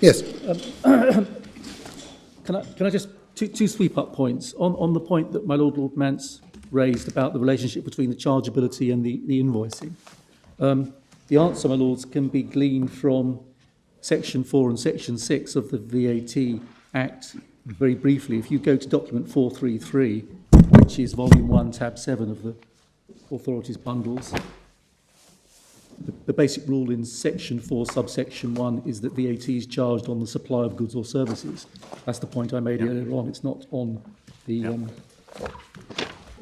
Yes. Can I just two sweep-up points on the point that my Lord Mance raised about the relationship between the chargeability and the invoicing. The answer, my Lords, can be gleaned from Section 4 and Section 6 of the VAT Act. Very briefly, if you go to document 433, which is Volume 1, Tab 7 of the Authorities Bundles, the basic rule in Section 4, Subsection 1 is that VAT is charged on the supply of goods or services. That's the point I made earlier on. It's not on the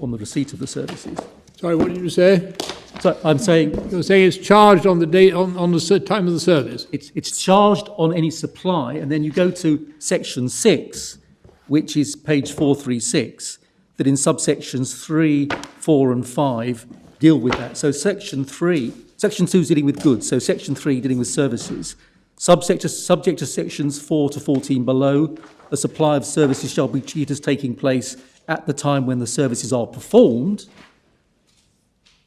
receipt of the services. Sorry, what did you say? So I'm saying... You're saying it's charged on the date, on the time of the service? It's charged on any supply, and then you go to Section 6, which is page 436, that in subsections 3, 4 and 5 deal with that. So Section 2 is dealing with goods, so Section 3 dealing with services. Subject to Sections 4 to 14 below, a supply of services shall be treated as taking place at the time when the services are performed.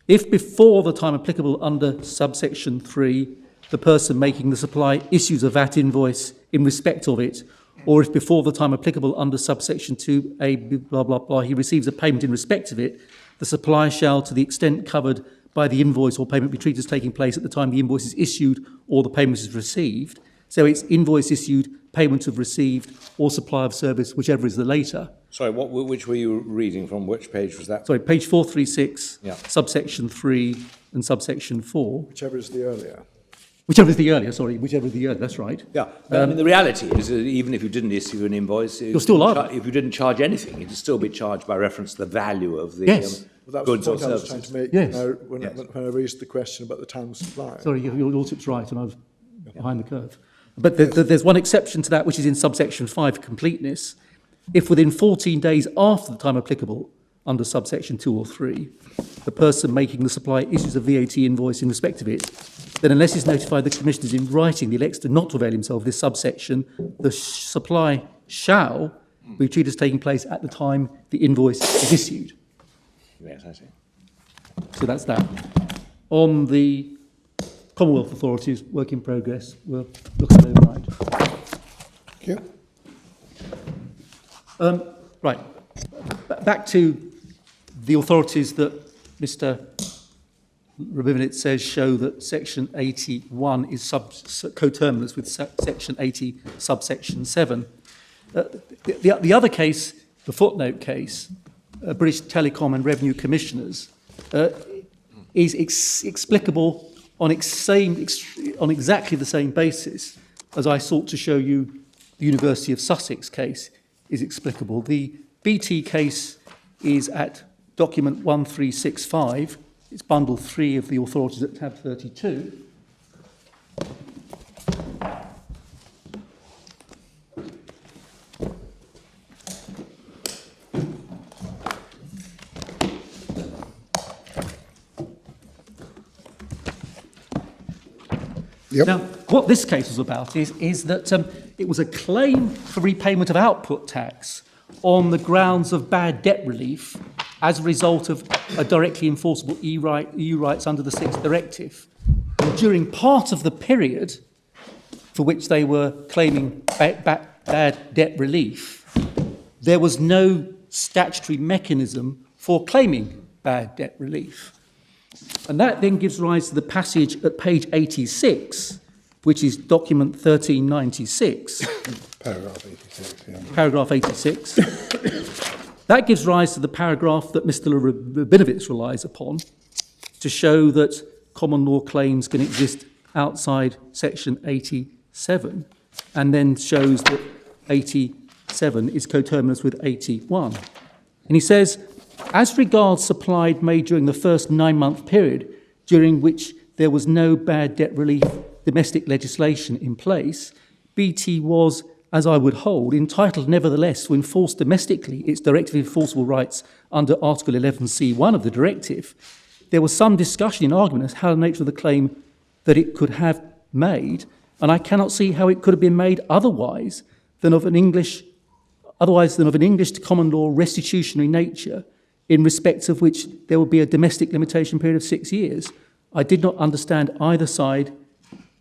If before the time applicable under subsection 3, the person making the supply issues a VAT invoice in respect of it, or if before the time applicable under subsection 2A, blah, blah, blah, he receives a payment in respect of it, the supply shall, to the extent covered by the invoice or payment, be treated as taking place at the time the invoice is issued or the payment is received. So it's invoice issued, payment of received, or supply of service, whichever is the later. Sorry, which were you reading from? Which page was that? Sorry, page 436, subsection 3 and subsection 4. Whichever is the earlier. Whichever is the earlier, that's right. Yeah, I mean, the reality is that even if you didn't issue an invoice, you're still liable. If you didn't charge anything, you'd still be charged by reference to the value of the Well, that goods was or the point I was services. trying to make when I raised the question about the time of supply. Sorry, your lordship's right, and I was behind the curve. But there's one exception to that, which is in subsection 5, completeness. If within 14 days after the time applicable, under subsection 2 or 3, the person making the supply issues a VAT invoice in respect of it, then unless he's notified the commissioners in writing, he elects to not avail himself of this subsection, the supply shall be treated as taking place at the time the invoice is issued. Yes, I see. So that's that. On the Commonwealth Authorities, work in progress, we'll look at it overnight. Thank you. Right. Back to the authorities that Mr. Rabinowitz says show that Section 81 is coterminous with Section 80, subsection 7. The other case, the footnote case, British Telecom and Revenue Commissioners, is explicable on exactly the same basis as I sought to show you the University of Sussex case is explicable. The BT case is at document 1365. It's bundle 3 of the authorities at tab 32. Yep. Now, what this case was about is that it was a claim for repayment of output tax on the grounds of bad debt relief as a result of a directly enforceable EU rights under the 6th Directive. And during part of the period for which they were claiming bad debt relief, there was no statutory mechanism for claiming bad debt relief. And that then gives rise to the passage at page 86, which is document 1396. Paragraph 86, yeah. Paragraph 86. That gives rise to the paragraph that Mr. Rabinowitz relies upon to show that common law claims can exist outside Section 87, and then shows that 87 is coterminous with 81. And he says, as regards supplied made during the first 9-month period, during which there was no bad debt relief domestic legislation in place, BT was, as I would hold, entitled nevertheless to enforce domestically its directive enforceable rights under Article 11C1 of the directive. There was some discussion in argument as to how the nature of the claim that it could have made, and I cannot see how it could have been made otherwise than of an English to common law restitutionary nature, in respect of which there would be a domestic limitation period of 6 years. I did not understand either side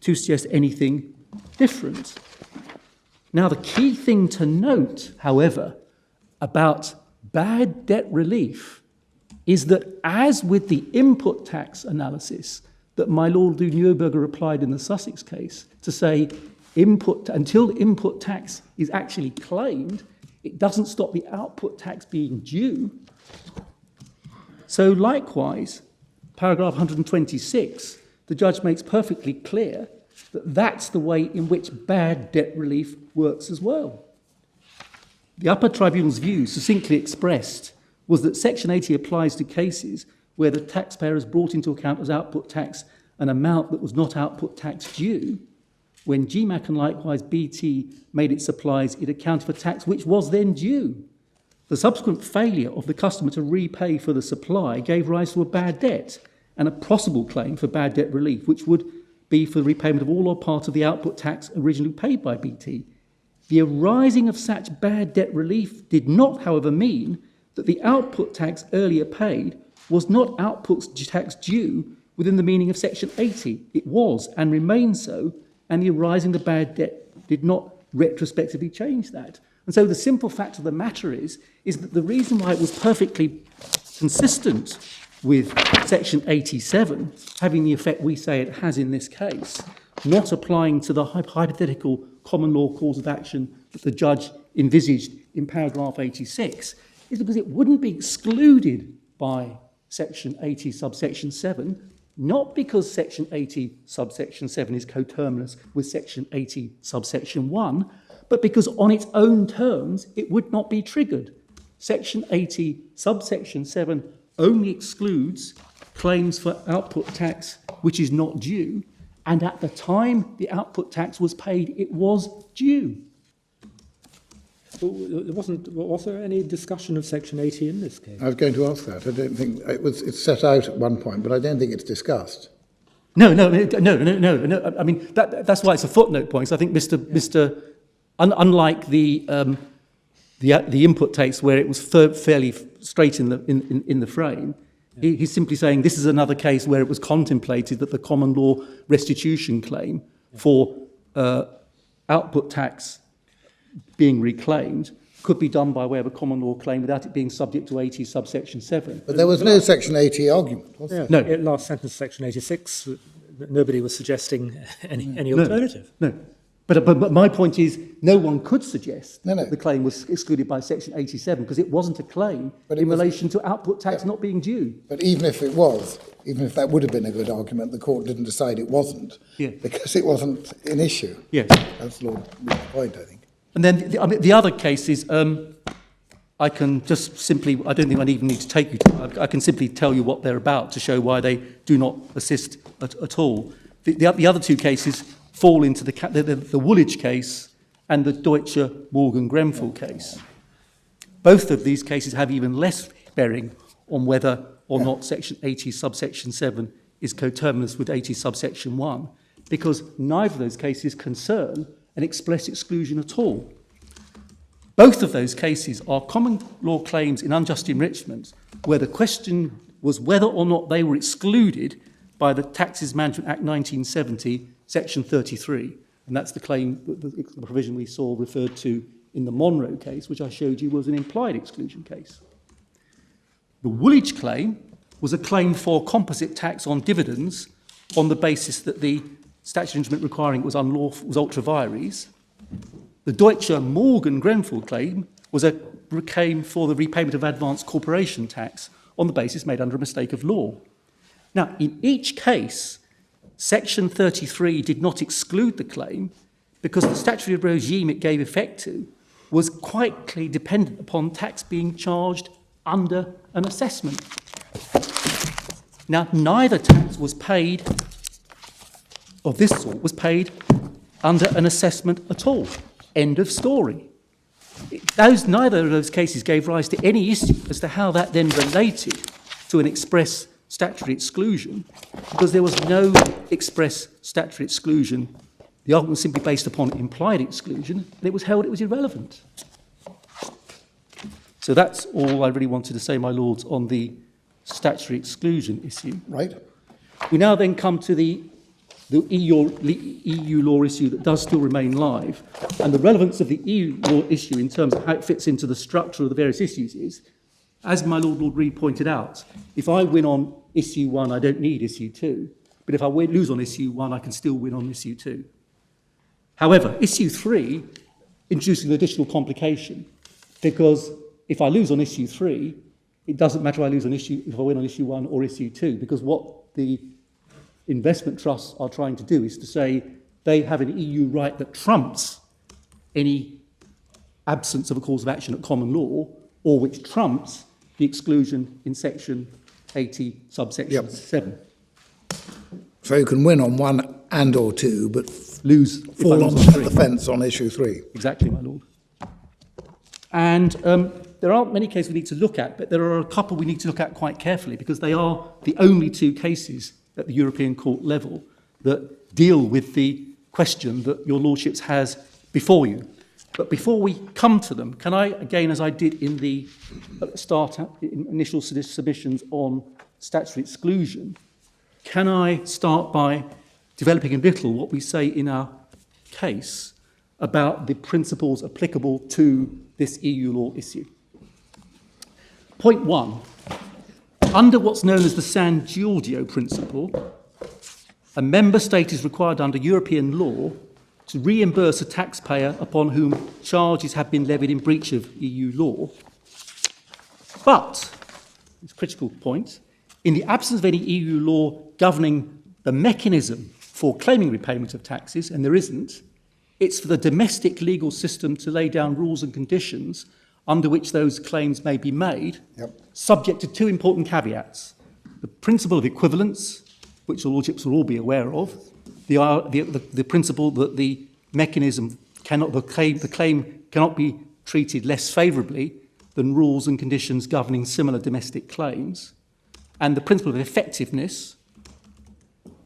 to suggest anything different. Now, the key thing to note, however, about bad debt relief is that, as with the input tax analysis that my Lord Neuberger applied in the Sussex case to say until input tax is actually claimed, it doesn't stop the output tax being due. So likewise, paragraph 126, the judge makes perfectly clear that that's the way in which bad debt relief works as well. The upper tribunal's view, succinctly expressed, was that Section 80 applies to cases where the taxpayer has brought into account as output tax an amount that was not output tax due. When GMAC and likewise BT made its supplies, it accounted for tax which was then due. The subsequent failure of the customer to repay for the supply gave rise to a bad debt and a possible claim for bad debt relief, which would be for the repayment of all or part of the output tax originally paid by BT. The arising of such bad debt relief did not, however, mean that the output tax earlier paid was not output tax due within the meaning of Section 80. It was and remains so, and the arising of the bad debt did not retrospectively change that. And so the simple fact of the matter is that the reason why it was perfectly consistent with Section 87, having the effect we say it has in this case, not applying to the hypothetical common law cause of action that the judge envisaged in paragraph 86, is because it wouldn't be excluded by Section 80 subsection 7, not because Section 80 subsection 7 is coterminous with Section 80 subsection 1, but because on its own terms it would not be triggered. Section 80 subsection 7 only excludes claims for output tax which is not due, and at the time the output tax was paid, it was due. Was there any discussion of Section 80 in this case? I was going to ask that. I don't think it's set out at one point, but I don't think it's discussed. No. I mean, that's why it's a footnote point. So I think unlike the input tax where it was fairly straight in the frame, he's simply saying this is another case where it was contemplated that the common law restitution claim for output tax being reclaimed could be done by way of a common law claim without it being subject to 80 subsection 7. But there was no Section 80 argument, was there? No. Last sentence, Section 86, nobody was suggesting any alternative. No. But my point is, no one could suggest No. that the claim was excluded by Section 87 because it wasn't a claim relation to output tax not being due. But even if it was, even if that would have been a good argument, the court didn't decide it wasn't, because it wasn't an issue. Yes. That's Lord Reed's point, I think. And then the other cases, I can just simply, I don't think I even need to take you to, I can simply tell you what they're about to show why they do not assist at all. The other two cases fall into the Woolwich case and the Deutsche Morgan-Grenfell case. Both of these cases have even less bearing on whether or not Section 80 subsection 7 is coterminous with 80 subsection 1, because neither of those cases concern an express exclusion at all. Both of those cases are common law claims in unjust enrichment where the question was whether or not they were excluded by the Taxes Management Act 1970, Section 33. And that's the claim, the provision we saw referred to in the Monroe case, which I showed you was an implied exclusion case. The Woolwich claim was a claim for composite tax on dividends on the basis that the statute of instrument requiring it was unlawful, was ultra vires. The Deutsche Morgan-Grenfell claim came for the repayment of advanced corporation tax on the basis made under a mistake of law. Now, in each case, Section 33 did not exclude the claim because the statutory regime it gave effect to was quite clearly dependent upon tax being charged under an assessment. Now, neither tax was paid of this sort was paid under an assessment at all. End of story. Neither of those cases gave rise to any issue as to how that then related to an express statutory exclusion, because there was no express statutory exclusion. The argument was simply based upon implied exclusion, and it was held it was irrelevant. So that's all I really wanted to say, my lords, on the statutory exclusion issue. Right. We now then come to the the EU law issue that does still remain live. And the relevance of the EU law issue in terms of how it fits into the structure of the various issues is, as my Lord Reid pointed out, if I win on issue 1, I don't need issue 2. But if I lose on issue 1, I can still win on issue 2. However, issue 3 introduces an additional complication, because if I lose on issue 3, it doesn't matter if I win on issue 1 or issue 2, because what the investment trusts are trying to do is to say they have an EU right that trumps any absence of a cause of action at common law, or which trumps the exclusion in section 80, subsection 7. So you can win on 1 and or 2, but Lose fall on the fence on issue 3. Exactly, my lord. And there aren't many cases we need to look at, but there are a couple we need to look at quite carefully, because they are the only 2 cases at the European Court level that deal with the question that your lordships has before you. But before we come to them, can I, again, as I did in the initial submissions on statutory exclusion, can I start by developing a little what we say in our case about the principles applicable to this EU law issue? Point 1. Under what's known as the San Giorgio principle, a member state is required under European law to reimburse a taxpayer upon whom charges have been levied in breach of EU law. But, it's a critical point, in the absence of any EU law governing the mechanism for claiming repayment of taxes, and there isn't, it's for the domestic legal system to lay down rules and conditions under which those claims may be made, subject to 2 important caveats. The principle of equivalence, which the lordships will all be aware of, the principle that the mechanism the claim cannot be treated less favourably than rules and conditions governing similar domestic claims, and the principle of effectiveness,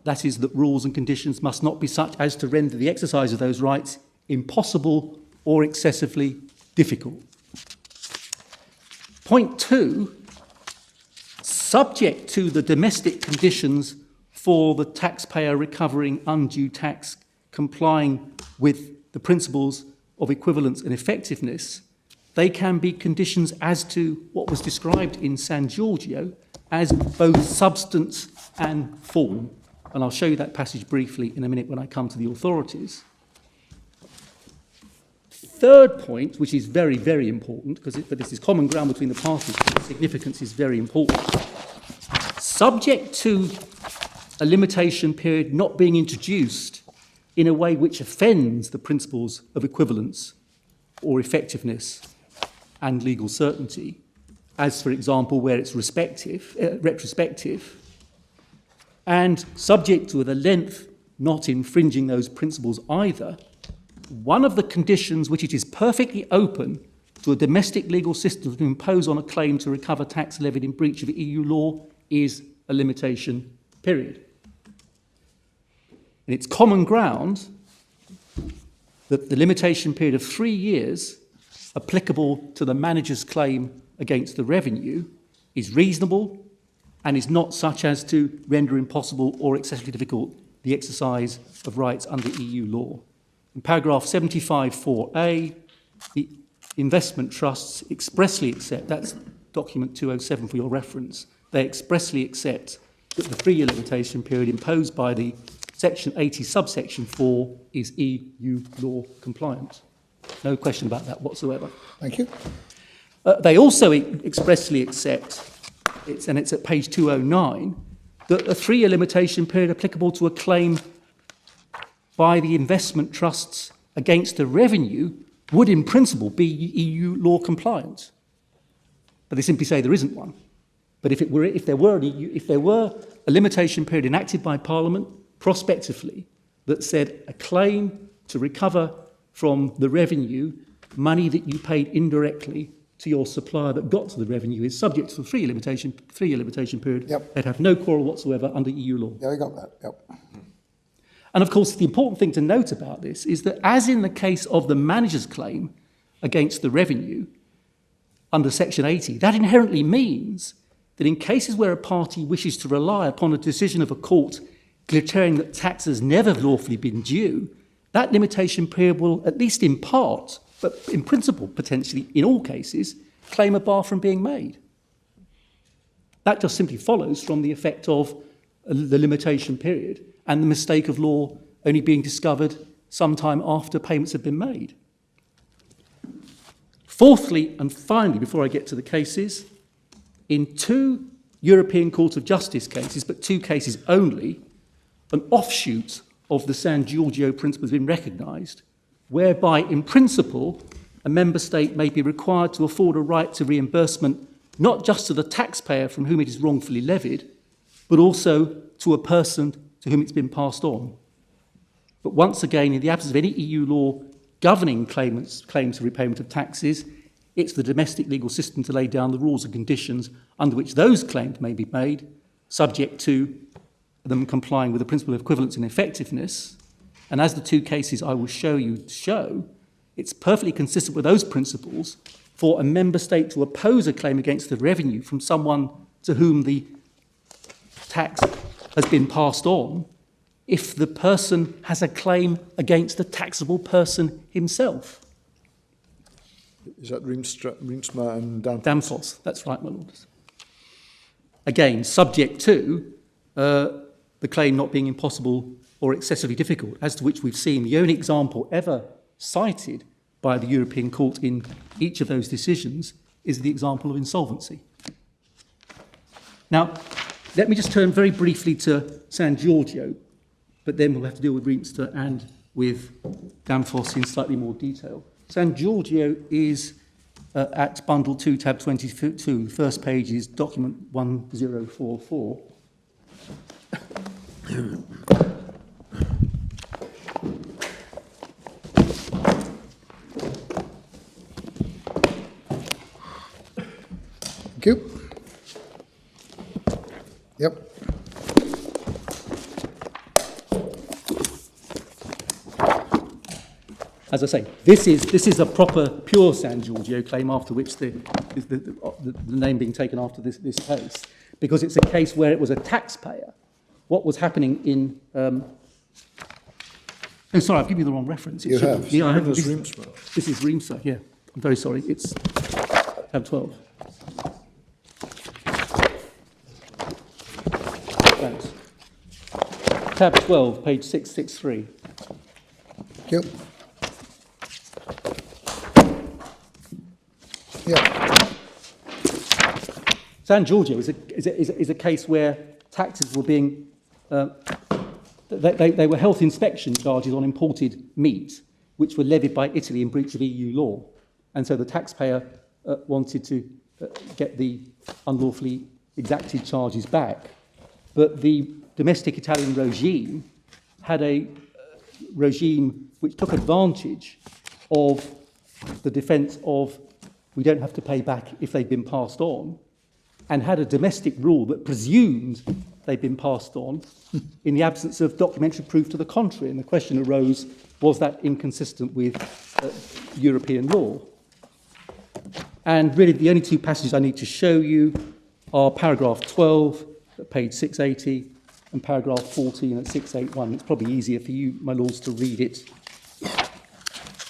that is, that rules and conditions must not be such as to render the exercise of those rights impossible or excessively difficult. Point 2, subject to the domestic conditions for the taxpayer recovering undue tax complying with the principles of equivalence and effectiveness, they can be conditions as to what was described in San Giorgio as both substance and form. And I'll show you that passage briefly in a minute when I come to the authorities. Third point, which is very, very important, but this is common ground between the parties, the significance is very important. Subject to a limitation period not being introduced in a way which offends the principles of equivalence or effectiveness and legal certainty, as, for example, where it's retrospective, and subject to the length not infringing those principles either, one of the conditions which it is perfectly open to a domestic legal system to impose on a claim to recover tax levied in breach of EU law is a limitation period. And it's common ground that the limitation period of 3 years applicable to the manager's claim against the revenue is reasonable and is not such as to render impossible or excessively difficult the exercise of rights under EU law. In paragraph 75(4)(a), the investment trusts expressly accept, that's document 207 for your reference, they expressly accept that the 3-year limitation period imposed by the section 80 subsection 4 is EU law compliant. No question about that whatsoever. Thank you. They also expressly accept, and it's at page 209, that a 3-year limitation period applicable to a claim by the investment trusts against the revenue would in principle be EU law compliant. But they simply say there isn't one. But if there were a limitation period enacted by Parliament prospectively that said a claim to recover from the revenue money that you paid indirectly to your supplier that got to the revenue is subject to the 3-year limitation period, they'd have no quarrel whatsoever under EU law. Yeah, we got that, yep. And of course, the important thing to note about this is that as in the case of the manager's claim against the revenue under Section 80, that inherently means that in cases where a party wishes to rely upon a decision of a court declaring that tax has never lawfully been due, that limitation period will, at least in part, but in principle, potentially in all cases, claim a bar from being made. That just simply follows from the effect of the limitation period and the mistake of law only being discovered sometime after payments have been made. Fourthly and finally, before I get to the cases, in 2 European Court of Justice cases, but 2 cases only, an offshoot of the San Giorgio principle has been recognised, whereby, in principle, a member state may be required to afford a right to reimbursement not just to the taxpayer from whom it is wrongfully levied, but also to a person to whom it's been passed on. But once again, in the absence of any EU law governing claims for repayment of taxes, it's the domestic legal system to lay down the rules and conditions under which those claims may be made, subject to them complying with the principle of equivalence and effectiveness. And as the 2 cases I will show you show, it's perfectly consistent with those principles for a member state to oppose a claim against the revenue from someone to whom the tax has been passed on if the person has a claim against the taxable person himself. Is that Riemsma and Danfoss? Danfoss, that's right, my lord. Again, subject to the claim not being impossible or excessively difficult, as to which we've seen the only example ever cited by the European Court in each of those decisions is the example of insolvency. Now, let me just turn very briefly to San Giorgio, but then we'll have to deal with Riemsma and with Danfoss in slightly more detail. San Giorgio is at Bundle 2, tab 22, first page is document 1044. Thank you. Yep. As I say, this is a proper pure San Giorgio claim, after which the name being taken after this case, because it's a case where it was a taxpayer. What was happening in... oh, sorry, I've given you the wrong reference. You have. Yeah, I have. This is Riemsma. This is Riemsma, yeah. I'm very sorry. It's tab 12. Thanks. Tab 12, page 663. Thank you. Yeah. San Giorgio is a case where taxes were being... they were health inspection charges on imported meat, which were levied by Italy in breach of EU law. And so the taxpayer wanted to get the unlawfully exacted charges back. But the domestic Italian regime had a regime which took advantage of the defence of we don't have to pay back if they've been passed on, and had a domestic rule that presumed they'd been passed on in the absence of documentary proof to the contrary. And the question arose, was that inconsistent with European law? And really the only 2 passages I need to show you are paragraph 12 at page 680 and paragraph 14 at 681. It's probably easier for you, my lords, to read it.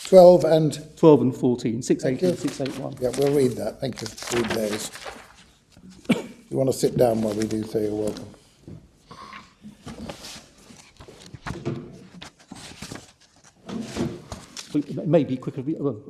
12 and... 12 and 14, 680 you. and 681. Yeah, we'll read that. Thank you. Read those. You want to sit down while we do, so you're welcome. It may be quicker. Well,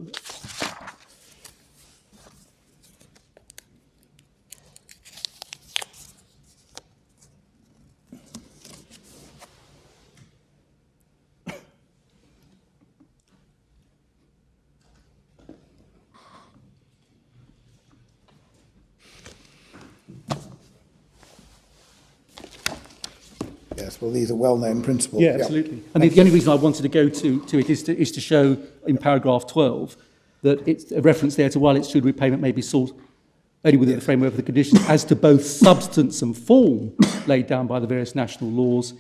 Yes, well, these are well-known principles. yeah, absolutely. And the only reason I wanted to go to it is to show in paragraph 12 that it's a reference there to while it's true repayment may be sought only within the framework of the conditions as to both substance and form laid down by the various national laws,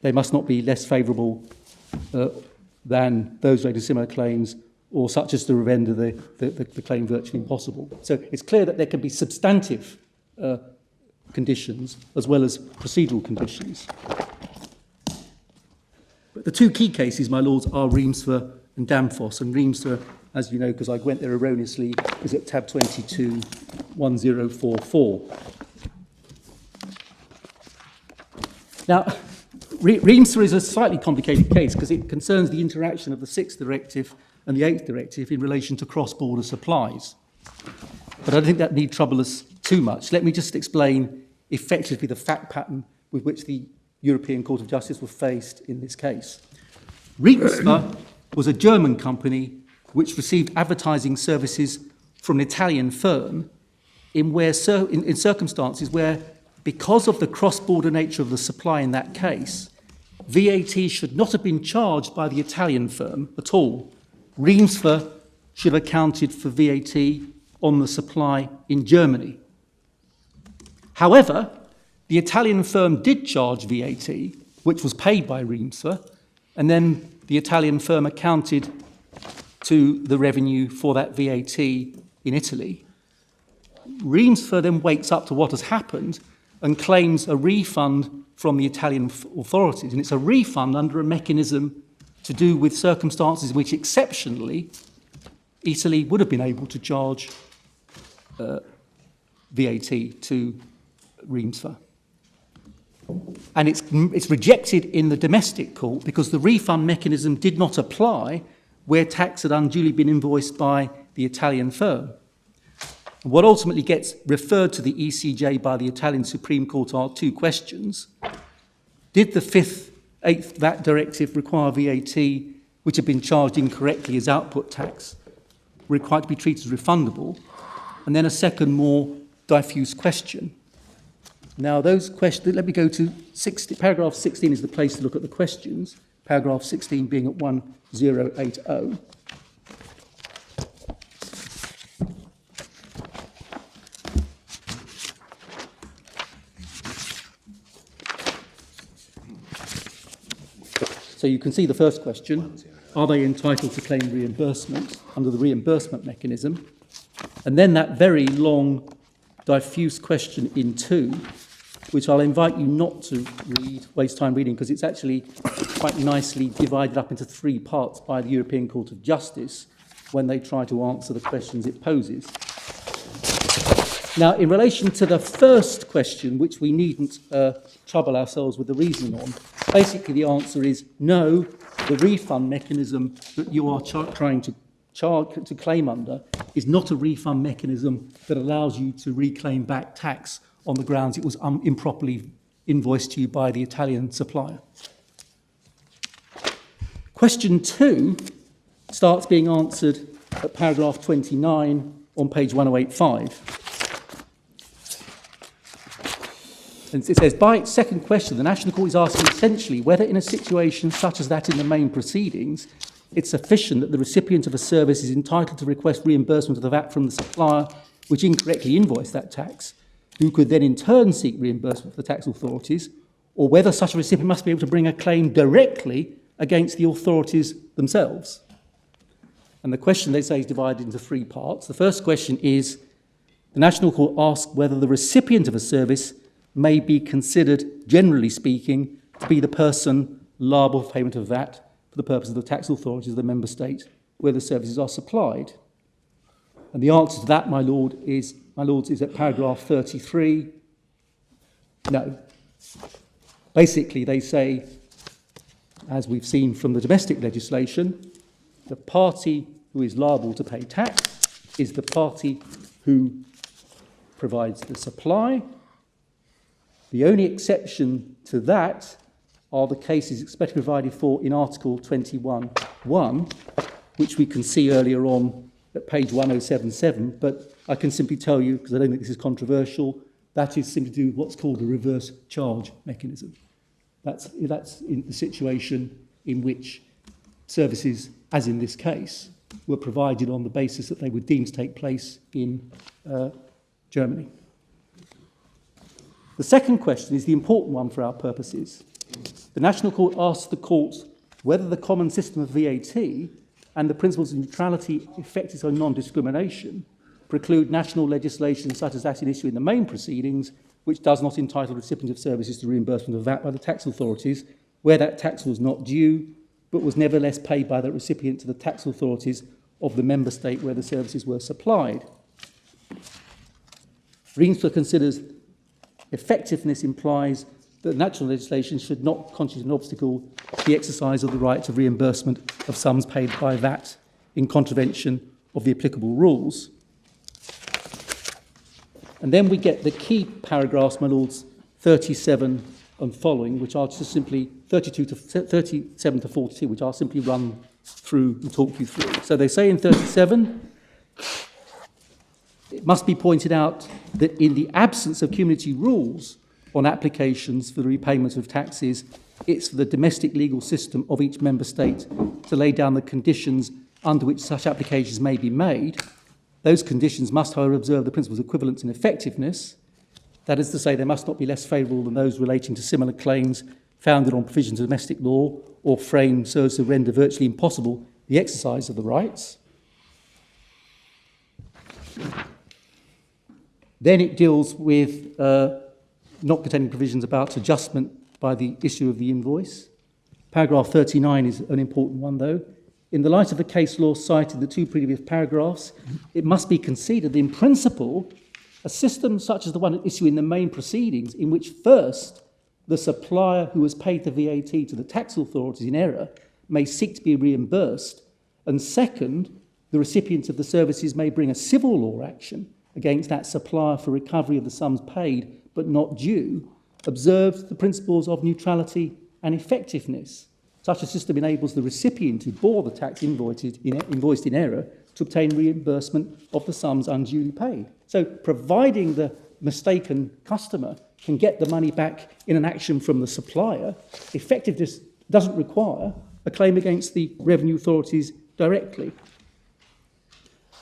they must not be less favourable than those related to similar claims or such as to render the claim virtually impossible. So it's clear that there can be substantive conditions as well as procedural conditions. But the two key cases, my lords, are Reamsford and Danfoss. And Reamsford, as you know, because I went there erroneously, is at tab 22, 1044. Now, Reamsford is a slightly complicated case because it concerns the interaction of the 6th Directive and the 8th Directive in relation to cross-border supplies. But I don't think that need trouble us too much. Let me just explain effectively the fact pattern with which the European Court of Justice was faced in this case. Reamsford was a German company which received advertising services from an Italian firm in circumstances where, because of the cross-border nature of the supply in that case, VAT should not have been charged by the Italian firm at all. Reamsford should have accounted for VAT on the supply in Germany. However, the Italian firm did charge VAT, which was paid by Reamsford, and then the Italian firm accounted to the revenue for that VAT in Italy. Reamsford then wakes up to what has happened and claims a refund from the Italian authorities, and it's a refund under a mechanism to do with circumstances in which, exceptionally, Italy would have been able to charge VAT to Reamsford. And it's rejected in the domestic court because the refund mechanism did not apply where tax had unduly been invoiced by the Italian firm. And what ultimately gets referred to the ECJ by the Italian Supreme Court are two questions. Did the 5th, 8th VAT directive require VAT, which had been charged incorrectly as output tax, required to be treated as refundable? And then a second, more diffuse question. Now, those questions, let me go to paragraph 16 is the place to look at the questions, paragraph 16 being at 1080. So you can see the first question, are they entitled to claim reimbursement under the reimbursement mechanism? And then that very long, diffuse question in 2, which I'll invite you not to waste time reading, because it's actually quite nicely divided up into 3 parts by the European Court of Justice when they try to answer the questions it poses. Now, in relation to the first question, which we needn't trouble ourselves with the reasoning on, basically the answer is no, the refund mechanism that you are trying to claim under is not a refund mechanism that allows you to reclaim back tax on the grounds it was improperly invoiced to you by the Italian supplier. Question 2 starts being answered at paragraph 29 on page 1085. And it says, by its second question, the National Court is asking essentially whether in a situation such as that in the main proceedings, it's sufficient that the recipient of a service is entitled to request reimbursement of the VAT from the supplier which incorrectly invoiced that tax, who could then in turn seek reimbursement from the tax authorities, or whether such a recipient must be able to bring a claim directly against the authorities themselves. And the question, they say, is divided into 3 parts. The first question is, the National Court asks whether the recipient of a service may be considered, generally speaking, to be the person liable for payment of VAT for the purpose of the tax authorities of the member state where the services are supplied. And the answer to that, my lords, is at paragraph 33. No. Basically, they say, as we've seen from the domestic legislation, the party who is liable to pay tax is the party who provides the supply. The only exception to that are the cases especially provided for in Article 21(1), which we can see earlier on at page 1077, but I can simply tell you, because I don't think this is controversial, that is simply to do with what's called a reverse charge mechanism. That's in the situation in which services, as in this case, were provided on the basis that they were deemed to take place in Germany. The second question is the important one for our purposes. The National Court asked the court whether the common system of VAT and the principles of neutrality, effectiveness and non-discrimination preclude national legislation such as that in issue in the main proceedings, which does not entitle recipients of services to reimbursement of VAT by the tax authorities where that tax was not due, but was nevertheless paid by the recipient to the tax authorities of the member state where the services were supplied. Rienstra considers effectiveness implies that national legislation should not constitute an obstacle to the exercise of the right of reimbursement of sums paid by VAT in contravention of the applicable rules. And then we get the key paragraphs, my lords, 37 and following, which are just simply 37 to 42, which I'll simply run through and talk you through. So they say in 37, it must be pointed out that in the absence of community rules on applications for the repayment of taxes, it's for the domestic legal system of each member state to lay down the conditions under which such applications may be made. Those conditions must, however, observe the principles of equivalence and effectiveness. That is to say, they must not be less favourable than those relating to similar claims founded on provisions of domestic law or framed so as to render virtually impossible the exercise of the rights. Then it deals with not containing provisions about adjustment by the issue of the invoice. Paragraph 39 is an important one, though. In the light of the case law cited in the two previous paragraphs, it must be conceded that in principle, a system such as the one at issue in the main proceedings, in which first the supplier who has paid the VAT to the tax authorities in error may seek to be reimbursed, and second, the recipient of the services may bring a civil law action against that supplier for recovery of the sums paid but not due, observes the principles of neutrality and effectiveness. Such a system enables the recipient who bore the tax invoiced in error to obtain reimbursement of the sums unduly paid. So providing the mistaken customer can get the money back in an action from the supplier, effectiveness doesn't require a claim against the revenue authorities directly.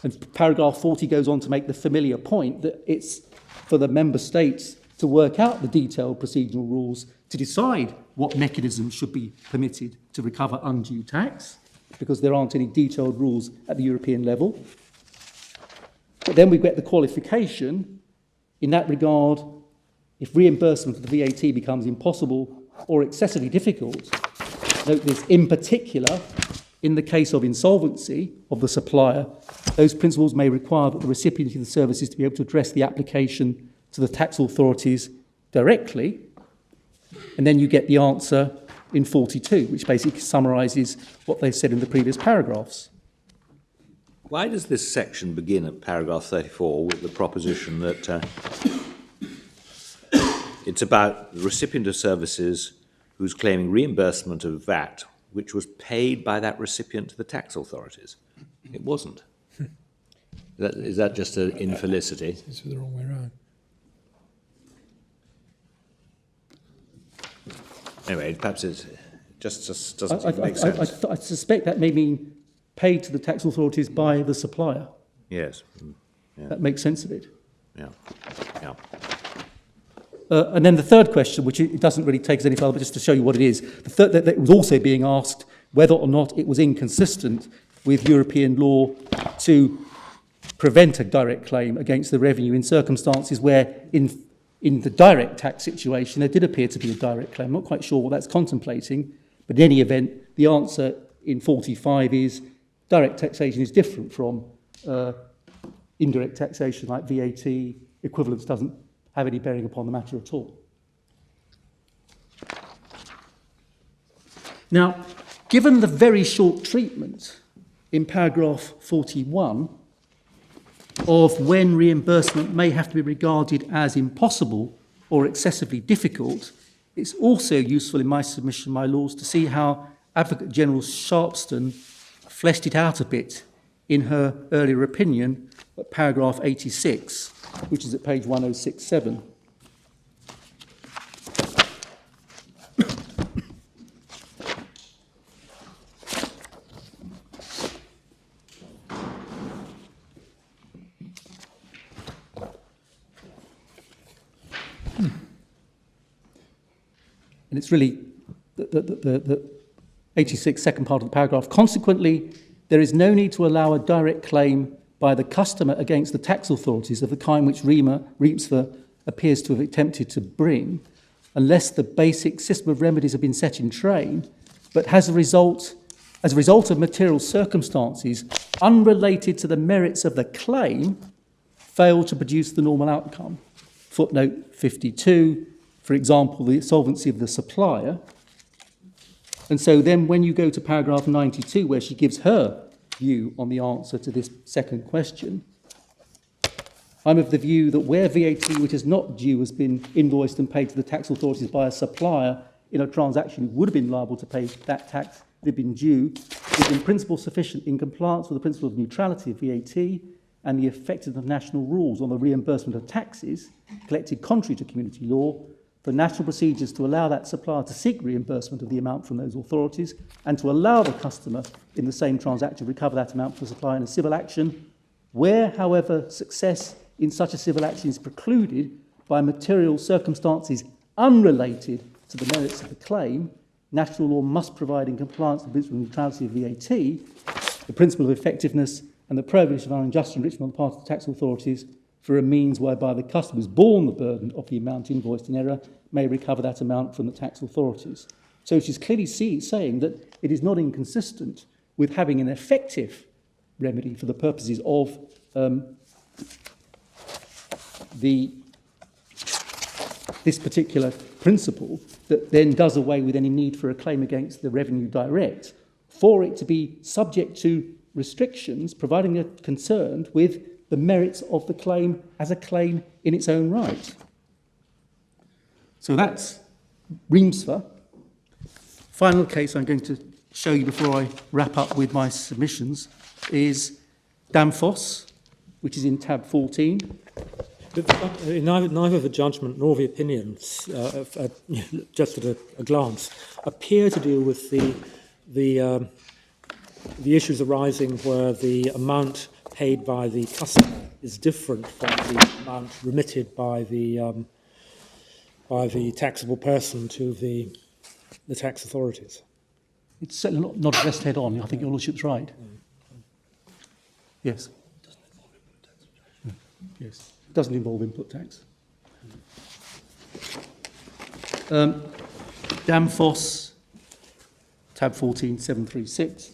And paragraph 40 goes on to make the familiar point that it's for the member states to work out the detailed procedural rules to decide what mechanisms should be permitted to recover undue tax, because there aren't any detailed rules at the European level. But then we get the qualification. In that regard, if reimbursement of the VAT becomes impossible or excessively difficult, note this, in particular, in the case of insolvency of the supplier, those principles may require that the recipient of the services to be able to address the application to the tax authorities directly. And then you get the answer in 42, which basically summarises what they've said in the previous paragraphs. Why does this section begin at paragraph 34 with the proposition that it's about the recipient of services who's claiming reimbursement of VAT, which was paid by that recipient to the tax authorities? It wasn't. Is that just an infelicity? It's the wrong way around. Anyway, perhaps it just doesn't make sense. I suspect that may mean paid to the tax authorities by the supplier. Yes. Yeah. That makes sense of it. Yeah. Yeah. And then the third question, which it doesn't really take us any further, but just to show you what it is, the third, that it was also being asked whether or not it was inconsistent with European law to prevent a direct claim against the revenue in circumstances where in the direct tax situation there did appear to be a direct claim. I'm not quite sure what that's contemplating, but in any event, the answer in 45 is direct taxation is different from indirect taxation like VAT. Equivalence doesn't have any bearing upon the matter at all. Now, given the very short treatment in paragraph 41 of when reimbursement may have to be regarded as impossible or excessively difficult, it's also useful in my submission, my lords, to see how Advocate General Sharpston fleshed it out a bit in her earlier opinion at paragraph 86, which is at page 1067. And it's really the 86 second part of the paragraph. Consequently, there is no need to allow a direct claim by the customer against the tax authorities of the kind which Reemtsma appears to have attempted to bring. unless the basic system of remedies have been set in train, but as a result of material circumstances unrelated to the merits of the claim, fail to produce the normal outcome. Footnote 52, for example, the solvency of the supplier. And so then when you go to paragraph 92, where she gives her view on the answer to this second question, I'm of the view that where VAT which is not due has been invoiced and paid to the tax authorities by a supplier in a transaction who would have been liable to pay that tax if it had been due, is in principle sufficient in compliance with the principle of neutrality of VAT and the effectiveness of national rules on the reimbursement of taxes collected contrary to community law, for national procedures to allow that supplier to seek reimbursement of the amount from those authorities and to allow the customer in the same transaction to recover that amount for the supplier in a civil action, where, however, success in such a civil action is precluded by material circumstances unrelated to the merits of the claim, national law must provide, in compliance with the principle of neutrality of VAT, the principle of effectiveness and the prohibition of unjust enrichment on the part of the tax authorities for a means whereby the customer is borne the burden of the amount invoiced in error may recover that amount from the tax authorities. So she's clearly saying that it is not inconsistent with having an effective remedy for the purposes of this particular principle that then does away with any need for a claim against the revenue direct, for it to be subject to restrictions, providing they're concerned with the merits of the claim as a claim in its own right. So that's Reemsfer. Final case I'm going to show you before I wrap up with my submissions is Danfoss, which is in tab 14. Neither the judgment nor the opinions, just at a glance, appear to deal with the issues arising where the amount paid by the customer is different from the amount remitted by the taxable person to the tax authorities. It's certainly not addressed head on. I think your Lordship's right. Yes. Yes. It doesn't involve input tax. Danfoss, tab 14, 736.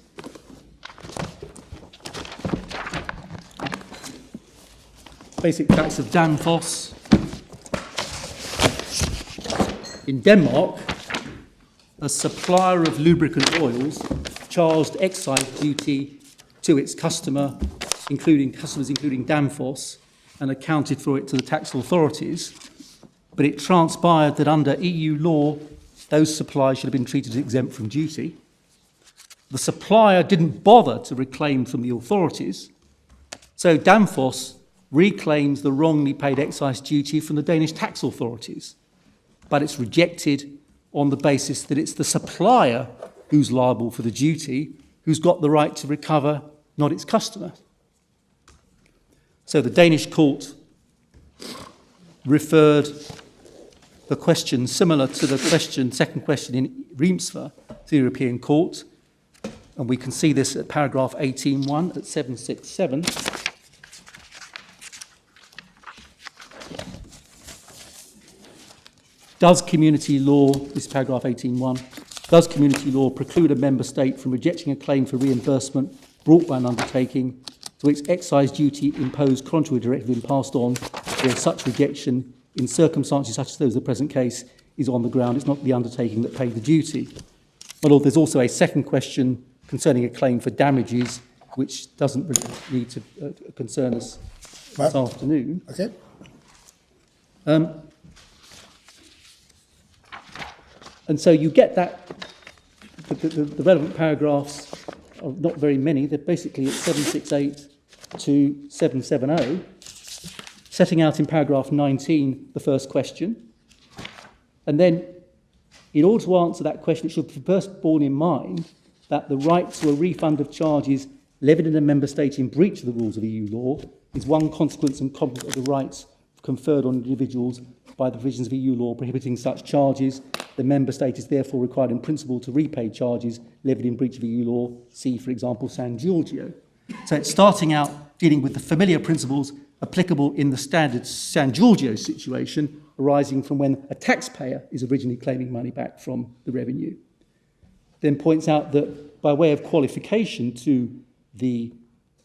Basic facts of Danfoss. In Denmark, a supplier of lubricant oils charged excise duty to its customers, including Danfoss, and accounted for it to the tax authorities. But it transpired that under EU law, those supplies should have been treated as exempt from duty. The supplier didn't bother to reclaim from the authorities, so Danfoss reclaims the wrongly paid excise duty from the Danish tax authorities, but it's rejected on the basis that it's the supplier who's liable for the duty, who's got the right to recover, not its customer. So the Danish court referred the question similar to the second question in Reemsfer to the European Court, and we can see this at paragraph 18.1 at 767. Does community law, this is paragraph 18.1, does community law preclude a member state from rejecting a claim for reimbursement brought by an undertaking to which excise duty imposed contrary to a directive been passed on, where such rejection in circumstances such as those of the present case is on the ground it's not the undertaking that paid the duty? My Lord, there's also a second question concerning a claim for damages, which doesn't really need to concern us this afternoon. Okay. And so you get that, the relevant paragraphs are not very many, they're basically at 768 to 770, setting out in paragraph 19 the first question. And then, in order to answer that question, it should be first borne in mind that the right to a refund of charges levied in a member state in breach of the rules of EU law is one consequence and complement of the rights conferred on individuals by the provisions of EU law prohibiting such charges. The member state is therefore required in principle to repay charges levied in breach of EU law. See, for example, San Giorgio. So it's starting out dealing with the familiar principles applicable in the standard San Giorgio situation arising from when a taxpayer is originally claiming money back from the revenue. Then points out that by way of qualification to the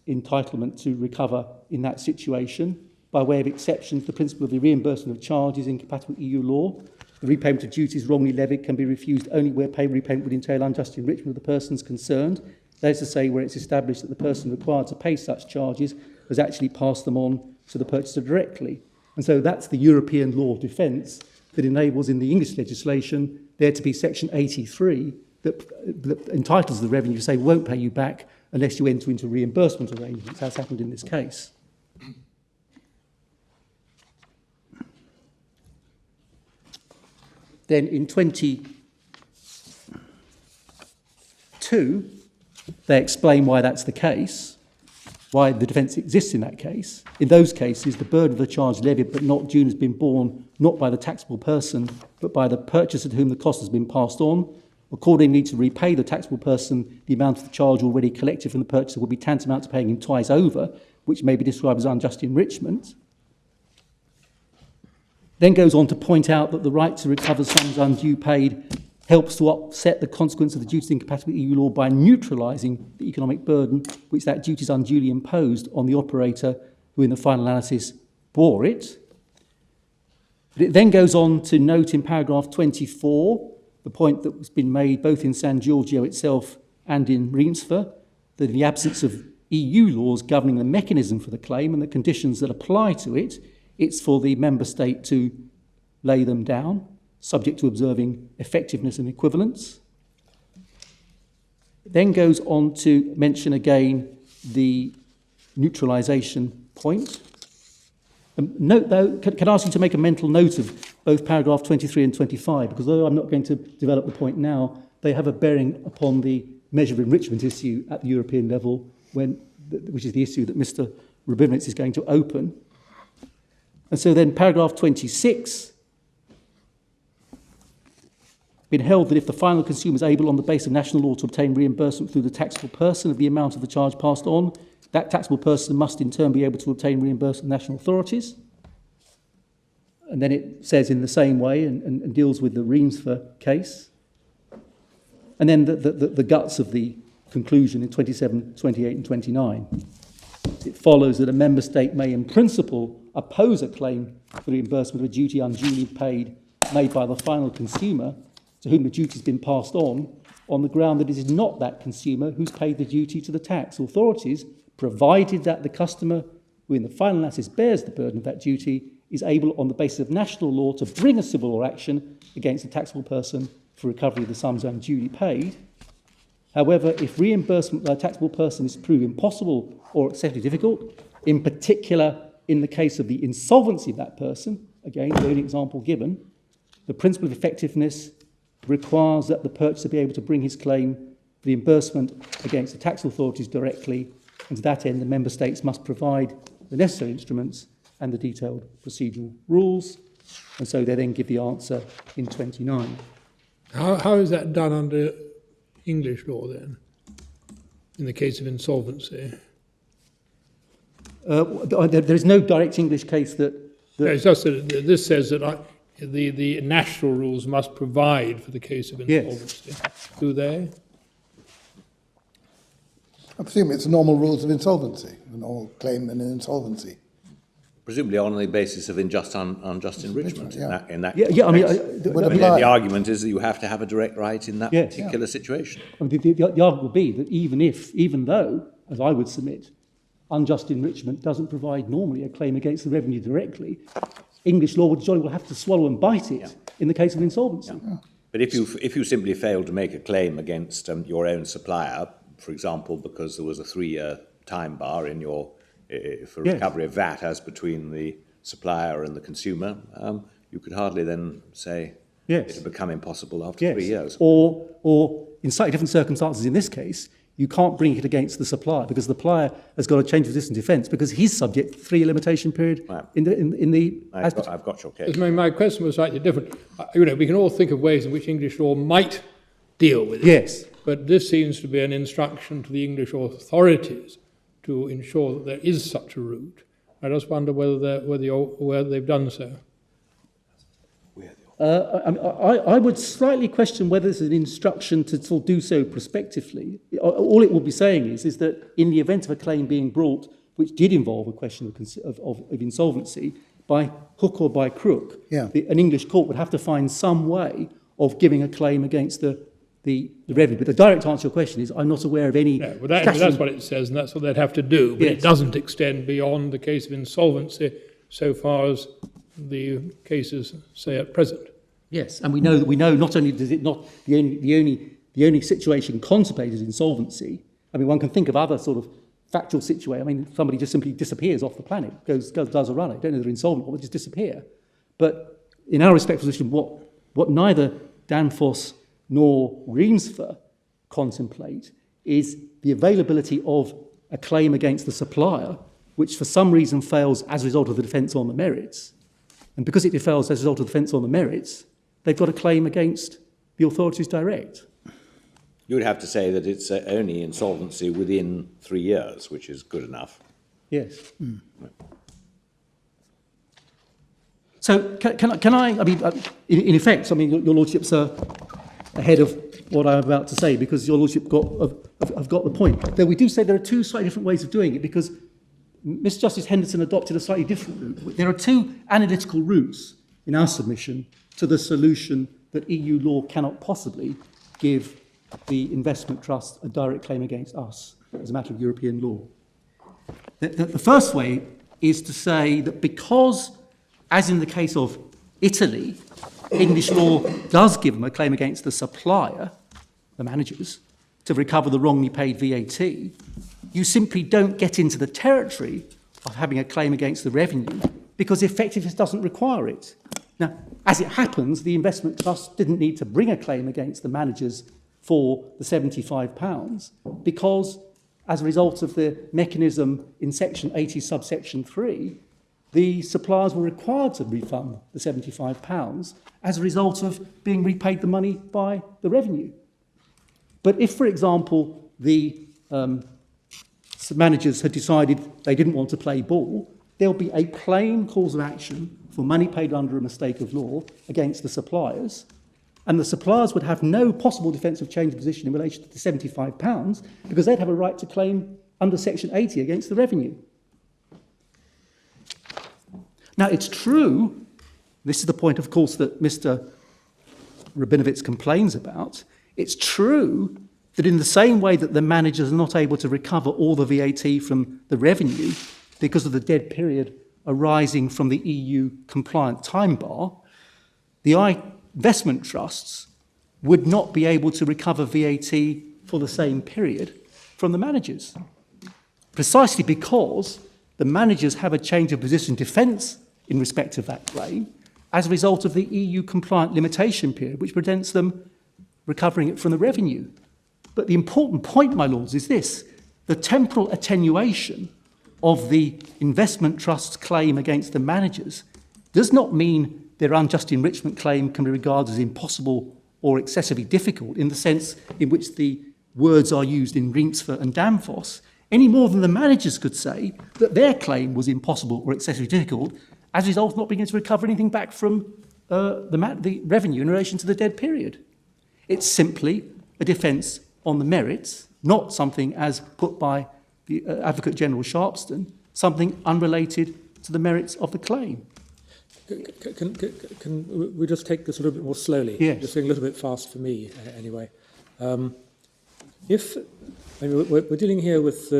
entitlement to recover in that situation, by way of exception to the principle of the reimbursement of charges incompatible with EU law, the repayment of duties wrongly levied can be refused only where pay repayment would entail unjust enrichment of the persons concerned. That is to say, where it's established that the person required to pay such charges has actually passed them on to the purchaser directly. And so that's the European law of defence that enables in the English legislation there to be section 83 that entitles the revenue to say, won't pay you back unless you enter into reimbursement arrangements, as happened in this case. Then in 22, they explain why that's the case, why the defence exists in that case. In those cases, the burden of the charge levied but not due has been borne not by the taxable person, but by the purchaser to whom the cost has been passed on. Accordingly, to repay the taxable person, the amount of the charge already collected from the purchaser will be tantamount to paying him twice over, which may be described as unjust enrichment. Then goes on to point out that the right to recover sums undue paid helps to offset the consequence of the duties incompatible with EU law by neutralising the economic burden which that duty is unduly imposed on the operator who in the final analysis bore it. But it then goes on to note in paragraph 24 the point that has been made both in San Giorgio itself and in Riensfer, that in the absence of EU laws governing the mechanism for the claim and the conditions that apply to it, it's for the member state to lay them down, subject to observing effectiveness and equivalence. It then goes on to mention again the neutralisation point. Note, though, can I ask you to make a mental note of both paragraph 23 and 25, because although I'm not going to develop the point now, they have a bearing upon the measure of enrichment issue at the European level, which is the issue that Mr. Rabinowitz is going to open. And so then paragraph 26, been held that if the final consumer is able on the basis of national law to obtain reimbursement through the taxable person of the amount of the charge passed on, that taxable person must in turn be able to obtain reimbursement from national authorities. And then it says in the same way and deals with the Riensfer case. And then the guts of the conclusion in 27, 28 and 29. It follows that a member state may in principle oppose a claim for reimbursement of a duty unduly paid made by the final consumer to whom the duty has been passed on the ground that it is not that consumer who's paid the duty to the tax authorities, provided that the customer who in the final analysis bears the burden of that duty is able on the basis of national law to bring a civil law action against the taxable person for recovery of the sums unduly paid. However, if reimbursement by a taxable person is proved impossible or excessively difficult, in particular in the case of the insolvency of that person, again, the only example given, the principle of effectiveness requires that the purchaser be able to bring his claim for reimbursement against the tax authorities directly, and to that end the member states must provide the necessary instruments and the detailed procedural rules, and so they then give the answer in 29. How is that done under English law then, in the case of insolvency? There is no direct English case that... It's just that this says that the national rules must provide for the case of insolvency. Yes. Do they? I presume it's normal rules of insolvency, a normal claim in an insolvency. Presumably on the basis of unjust enrichment. Yeah. In that Yeah, I mean, the argument is that you have to have a direct right in that particular situation. I mean, the argument would be that even though, as I would submit, unjust enrichment doesn't provide normally a claim against the revenue directly, English law would jolly well have to swallow and bite it in the case of insolvency. Yeah. But if you simply fail to make a claim against your own supplier, for example, because there was a 3-year time bar in your for recovery of VAT as between the supplier and the consumer, you could hardly then say it had become impossible after 3 years. Or in slightly different circumstances in this case, you can't bring it against the supplier because the supplier has got a change of resistant defence because he's subject to 3-year limitation period I've got your case. My question was slightly different. We can all think of ways in which English law might deal with it. Yes. But this seems to be an instruction to the English authorities to ensure that there is such a route, I just wonder whether they've done so. I would slightly question whether it's an instruction to sort of do so prospectively. All it will be saying is that in the event of a claim being brought which did involve a question of insolvency, by hook or by crook, an English court would have to find some way of giving a claim against the revenue. But the direct answer to your question is I'm not aware of any... No, well, that's what it says, and that's what they'd have to do. But it doesn't extend beyond the case of insolvency so far as the cases say at present. Yes, and we know not only does it not the only situation contemplated insolvency. I mean, one can think of other sort of factual situation. I mean, somebody just simply disappears off the planet, does a run. I don't know they're insolvent, or they just disappear. But in our respective position, what neither Danfoss nor Reamsfer contemplate is the availability of a claim against the supplier, which for some reason fails as a result of the defence on the merits. And because it fails as a result of the defence on the merits, they've got a claim against the authorities direct. You would have to say that it's only insolvency within 3 years, which is good enough. Yes. Mm. So can I mean, in effect, I mean, your Lordships are ahead of what I'm about to say because your Lordship have got the point. Though we do say there are two slightly different ways of doing it because Mr. Justice Henderson adopted a slightly different route. There are two analytical routes in our submission to the solution that EU law cannot possibly give the investment trust a direct claim against us as a matter of European law. The first way is to say that because, as in the case of Italy, English law does give them a claim against the supplier, the managers, to recover the wrongly paid VAT, you simply don't get into the territory of having a claim against the revenue because effectiveness doesn't require it. Now, as it happens, the investment trust didn't need to bring a claim against the managers for the £75 because, as a result of the mechanism in Section 80, subsection 3, the suppliers were required to refund the £75 as a result of being repaid the money by the revenue. But if, for example, the managers had decided they didn't want to play ball, there'll be a plain cause of action for money paid under a mistake of law against the suppliers, and the suppliers would have no possible defence of change of position in relation to the £75 because they'd have a right to claim under Section 80 against the revenue. Now, it's true, this is the point, of course, that Mr. Rabinovitz complains about, it's true that in the same way that the managers are not able to recover all the VAT from the revenue because of the dead period arising from the EU compliant time bar, the investment trusts would not be able to recover VAT for the same period from the managers, precisely because the managers have a change of position defence in respect of that claim as a result of the EU compliant limitation period, which prevents them recovering it from the revenue. But the important point, my lords, is this: the temporal attenuation of the investment trust's claim against the managers does not mean their unjust enrichment claim can be regarded as impossible or excessively difficult in the sense in which the words are used in Reamsfer and Danfoss, any more than the managers could say that their claim was impossible or excessively difficult as a result of not being able to recover anything back from the revenue in relation to the dead period. It's simply a defence on the merits, not something as put by the Advocate General Sharpston, something unrelated to the merits of the claim. Can we just take this a little bit more slowly? Yes. Just going a little bit fast for me, anyway. We're dealing here with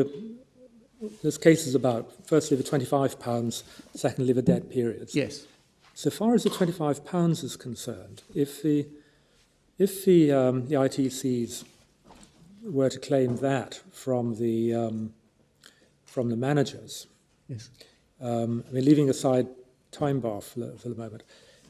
there's cases about, firstly, the £25, secondly, the dead periods. Yes. So far as the £25 is concerned, if the ITCs were to claim that from the managers, Yes. leaving aside time bar for the moment,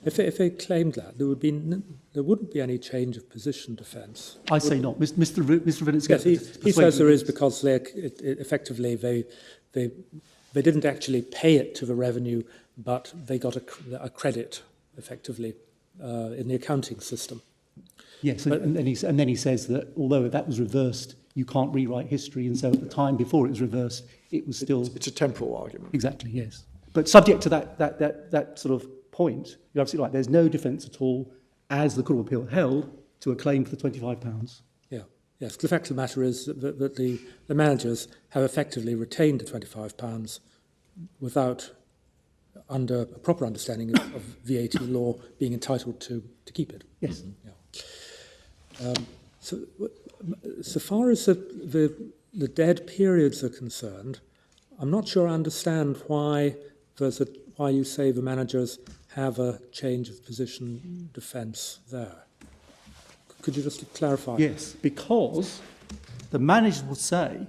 if they claimed that, there wouldn't be any change of position defence. I say not. Mr. Rabinovitz. Yes, he says there is because effectively they didn't actually pay it to the revenue, but they got a credit effectively in the accounting system. Yes, and then he says that although that was reversed, you can't rewrite history, and so at the time before it was reversed, it was still... It's a temporal argument. Exactly, yes. But subject to that sort of point, you're absolutely right, there's no defence at all, as the Court of Appeal held, to a claim for the £25. Yeah, yes. The fact of the matter is that the managers have effectively retained the £25 without, under a proper understanding of VAT law, being entitled to keep it. Yes. Yeah. So far as the dead periods are concerned, I'm not sure I understand why you say the managers have a change of position defence there. Could you just clarify? Yes, because the managers will say,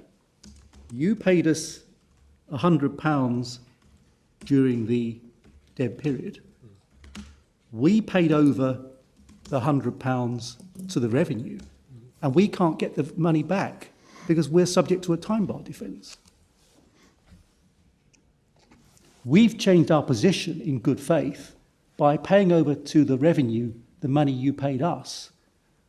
you paid us £100 during the dead period. We paid over the £100 to the revenue, and we can't get the money back because we're subject to a time bar defence. We've changed our position in good faith by paying over to the revenue the money you paid us.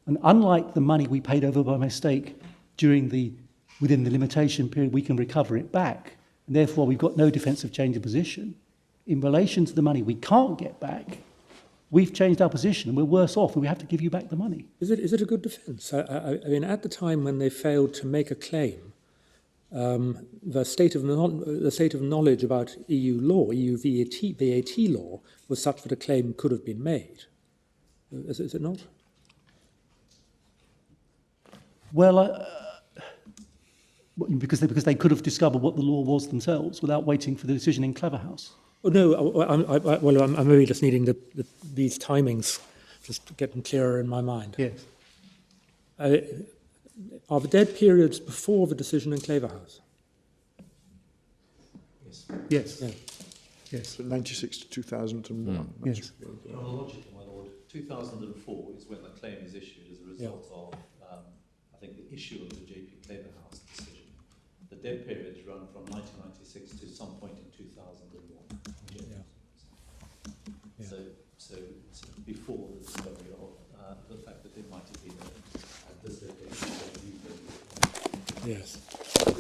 And unlike the money we paid over by mistake within the limitation period, we can recover it back. And therefore, we've got no defensive change of position. In relation to the money we can't get back, we've changed our position and we're worse off and we have to give you back the money. Is it a good defence? I mean, at the time when they failed to make a claim, the state of knowledge about EU law, EU VAT law, was such that a claim could have been made. Is it not? Well, because they could have discovered what the law was themselves without waiting for the decision in Cleverhouse. Oh, no, I'm really just needing these timings just to get them clearer in my mind. Yes. Are the dead periods before the decision in Cleverhouse? Yes. Yeah. Yes. So 96 to 2001. Yes. Chronological, my lord. 2004 is when the claim is issued as a result of, I think, the issue of the JP Cleverhouse decision. The dead periods run from 1996 to some point in 2001. Yeah. So before the discovery of the fact that it might have been a dislocation. Yes.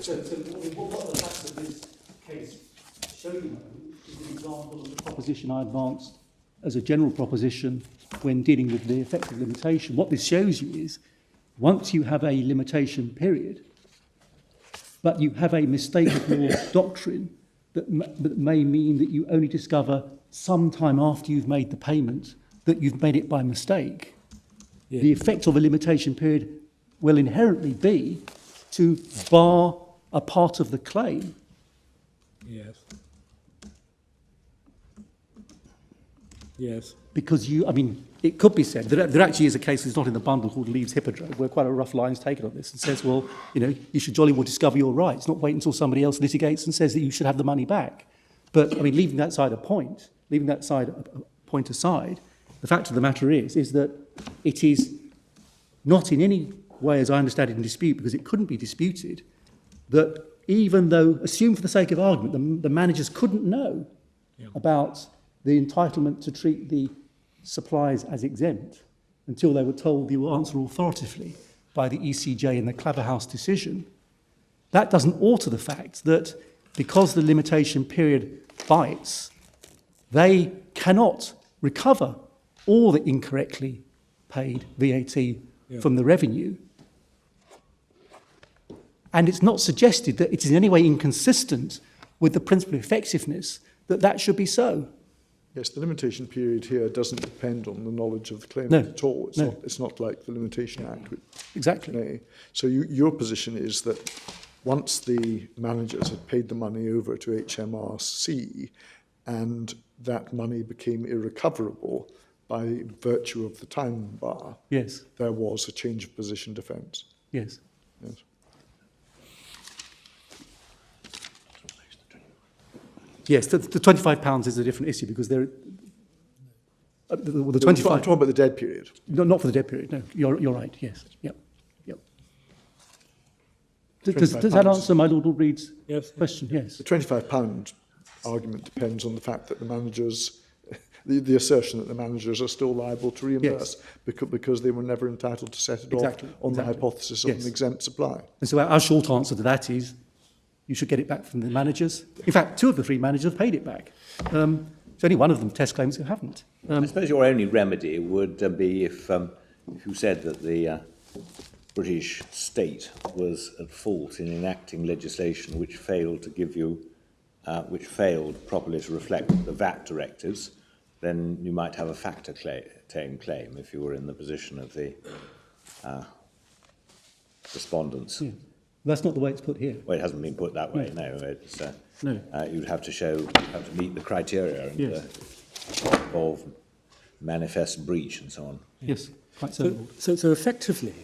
So what the facts of this case show you is an example of the proposition I advanced as a general proposition when dealing with the effective limitation. What this shows you is once you have a limitation period, but you have a mistake of law doctrine that may mean that you only discover sometime after you've made the payment that you've made it by mistake, the effect of a limitation period will inherently be to bar a part of the claim. Yes. Yes. Because it could be said that there actually is a case that's not in the bundle called Leaves Hippodrome, where quite a rough line's taken on this and says, well, you should jolly well discover your rights, not wait until somebody else litigates and says that you should have the money back. But, leaving that point aside, the fact of the matter is that it is not in any way, as I understand it, in dispute, because it couldn't be disputed, that even though, assumed for the sake of argument, the managers couldn't know about the entitlement to treat the supplies as exempt until they were told the answer authoritatively by the ECJ in the Cleverhouse decision, that doesn't alter the fact that because the limitation period bites, they cannot recover all the incorrectly paid VAT from the revenue. And it's not suggested that it is in any way inconsistent with the principle of effectiveness that should be so. Yes, the limitation period here doesn't depend on the knowledge of the claimant at all. It's not like the Limitation Act. Exactly. So your position is that once the managers had paid the money over to HMRC and that money became irrecoverable by virtue of the time bar, yes, there was a change of position defence. Yes. Yes. Yes, the £25 is a different issue because the 25. I'm talking about the dead period. No, not for the dead period. No, you're right. Yes. Yep. Does that answer my Lord Reed's question? Yes. The £25 argument depends on the fact that the managers the assertion that the managers are still liable to reimburse because they were never entitled to set it off on the hypothesis of an exempt supply. And so our short answer to that is you should get it back from the managers. In fact, 2 of the 3 managers have paid it back. It's only one of them, test claims, who haven't. I suppose your only remedy would be if you said that the British state was at fault in enacting legislation which failed to give you, which failed properly to reflect the VAT directives, then you might have a factor claim if you were in the position of the respondents. Yeah. That's not the way it's put here. Well, it hasn't been put that way, no. It's, No. You'd have to meet the criteria and involve manifest breach and so on. Yes, quite so. So effectively,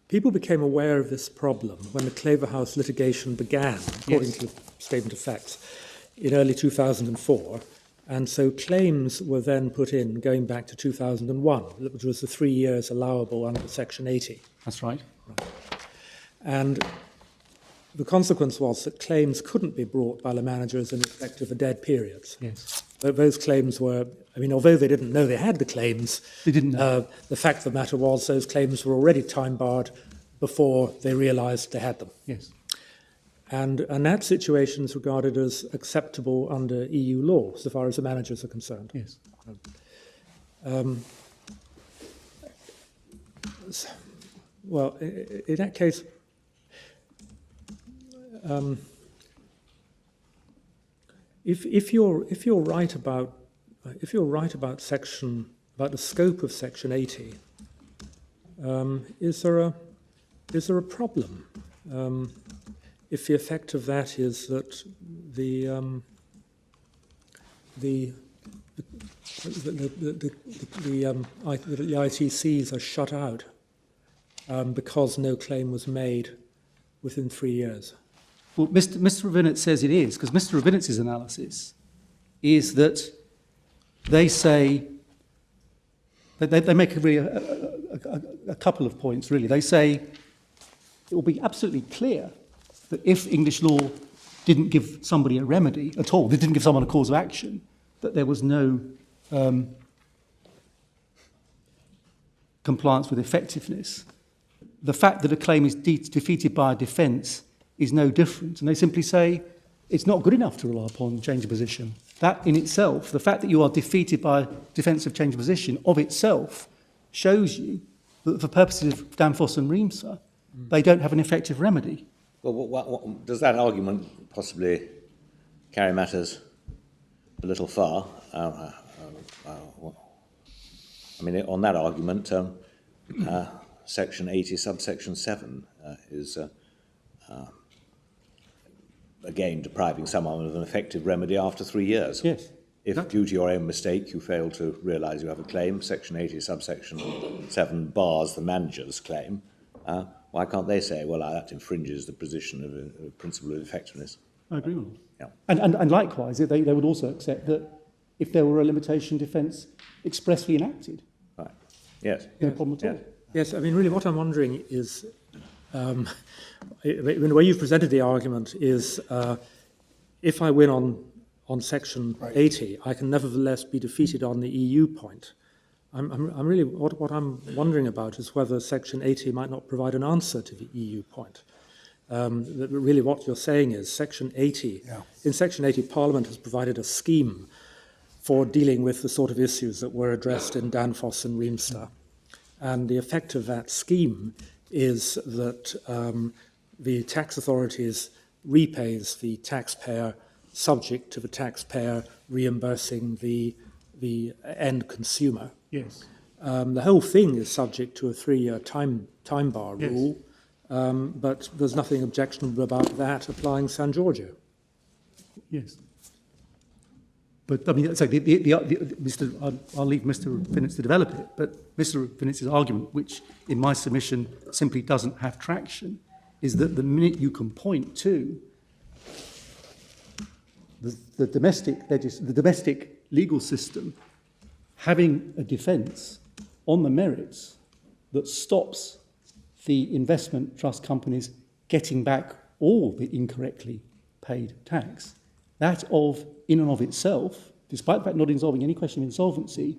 people became aware of this problem when the Claverhouse litigation began, according to the statement of facts, in early 2004. And so claims were then put in going back to 2001, which was the 3 years allowable under Section 80. That's right. And the consequence was that claims couldn't be brought by the managers in respect of the dead periods. Yes. But those claims were, I mean, although they didn't know they had the claims, They didn't know. The fact of the matter was those claims were already time-barred before they realised they had them. Yes. And that situation is regarded as acceptable under EU law, so far as the managers are concerned. Yes. Well, in that case, if you're right about the scope of Section 80, is there a problem? If the effect of that is that the ITCs are shut out because no claim was made within 3 years. Well, Mr. Rabinowitz says it is, because Mr. Rabinowitz's analysis is that they say, that they make a couple of points, really. They say it will be absolutely clear that if English law didn't give somebody a remedy at all, they didn't give someone a cause of action, that there was no compliance with effectiveness. The fact that a claim is defeated by a defence is no different. And they simply say it's not good enough to rely upon change of position. That in itself, the fact that you are defeated by defence of change of position of itself shows you that for purposes of Danfoss and Riemser, they don't have an effective remedy. Well, what, does that argument possibly carry matters a little far? I mean, on that argument, Section 80, subsection 7 is, again, depriving someone of an effective remedy after 3 years. Yes. If, due to your own mistake, you fail to realise you have a claim, Section 80, subsection 7 bars the manager's claim. Why can't they say, well, that infringes the position of a principle of effectiveness? I agree with Yeah. that. And likewise, they would also accept that if there were a limitation defence expressly enacted, Right. Yes. no problem at all. Yes, I mean, really what I'm wondering is, the way you've presented the argument is, if I win on Section 80, I can nevertheless be defeated on the EU point. I'm really, what I'm wondering about is whether Section 80 might not provide an answer to the EU point. Really what you're saying is Section 80, in Section 80, Parliament has provided a scheme for dealing with the sort of issues that were addressed in Danfoss and Riemser. And the effect of that scheme is that the tax authorities repays the taxpayer subject to the taxpayer reimbursing the end consumer. Yes. The whole thing is subject to a 3-year time bar rule, but there's nothing objectionable about that applying San Giorgio. Yes. But I mean, so I'll leave Mr. Rabinowitz to develop it. But Mr. Rabinowitz's argument, which in my submission simply doesn't have traction, is that the minute you can point to the domestic legal system having a defence on the merits that stops the investment trust companies getting back all the incorrectly paid tax. That in and of itself, despite the fact not involving any question of insolvency,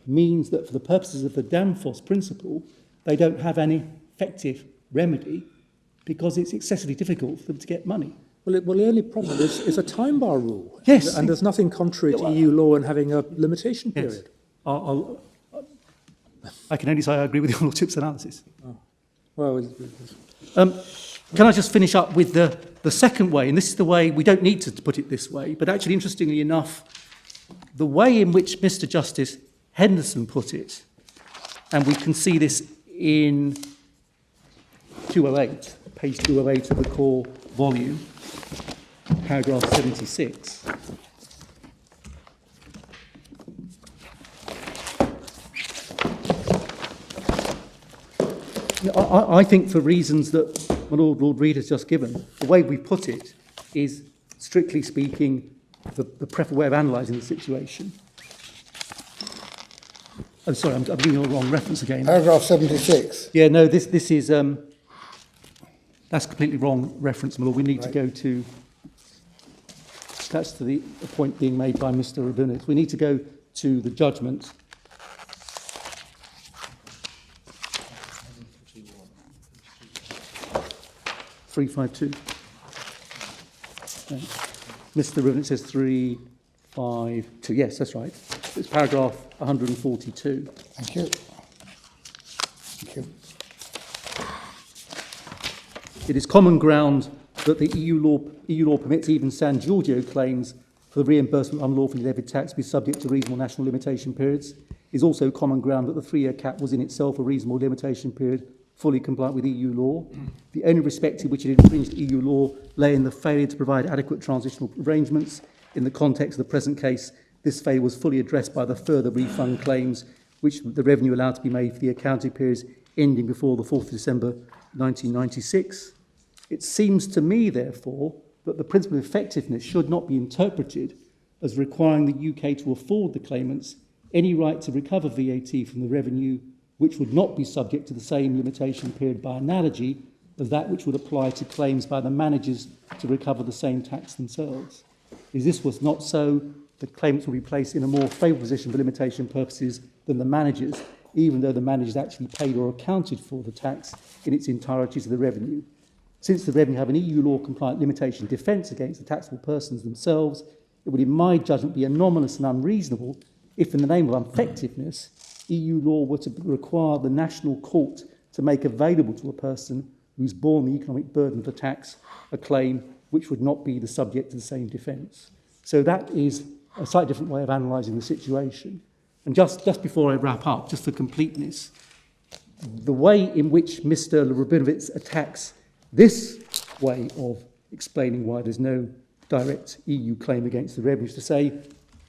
means that for the purposes of the Danfoss principle, they don't have any effective remedy because it's excessively difficult for them to get money. Well, the only problem is a time bar rule. Yes. And there's nothing contrary to EU law in having a limitation Yes. period. I can only say I agree with your Lordship's analysis. Well, Can I just finish up with the second way? And this is the way, we don't need to put it this way, but actually, interestingly enough, the way in which Mr. Justice Henderson put it, and we can see this in 208, page 208 of the core volume, paragraph 76. I think for reasons that my Lord Reid has just given, the way we put it is, strictly speaking, the preferable way of analysing the situation. I'm sorry, I'm giving you the wrong reference again. Paragraph 76. Yeah, no, this is, that's completely wrong reference, my Lord. We need to go to, that's to the point being made by Mr. Rabinowitz. We need to go to the judgment. .352. Mr. Rabinowitz says 352. Yes, that's right. It's paragraph 142. Thank you. Thank you. It is common ground that the EU law permits even San Giorgio claims for the reimbursement of unlawfully levied tax be subject to reasonable national limitation periods. It is also common ground that the 3-year cap was in itself a reasonable limitation period, fully compliant with EU law. The only respect in which it infringed EU law lay in the failure to provide adequate transitional arrangements. In the context of the present case, this failure was fully addressed by the further refund claims which the revenue allowed to be made for the accounting periods ending before the 4th of December 1996. It seems to me, therefore, that the principle of effectiveness should not be interpreted as requiring the UK to afford the claimants any right to recover VAT from the revenue which would not be subject to the same limitation period by analogy as that which would apply to claims by the managers to recover the same tax themselves. If this was not so, the claimants will be placed in a more favourable position for limitation purposes than the managers, even though the managers actually paid or accounted for the tax in its entirety to the revenue. Since the revenue have an EU law compliant limitation defence against the taxable persons themselves, it would, in my judgment, be anomalous and unreasonable if, in the name of effectiveness, EU law were to require the national court to make available to a person who's borne the economic burden of the tax a claim which would not be the subject of the same defence. So that is a slightly different way of analysing the situation. And just before I wrap up, just for completeness, the way in which Mr. Rabinowitz attacks this way of explaining why there's no direct EU claim against the revenue is to say,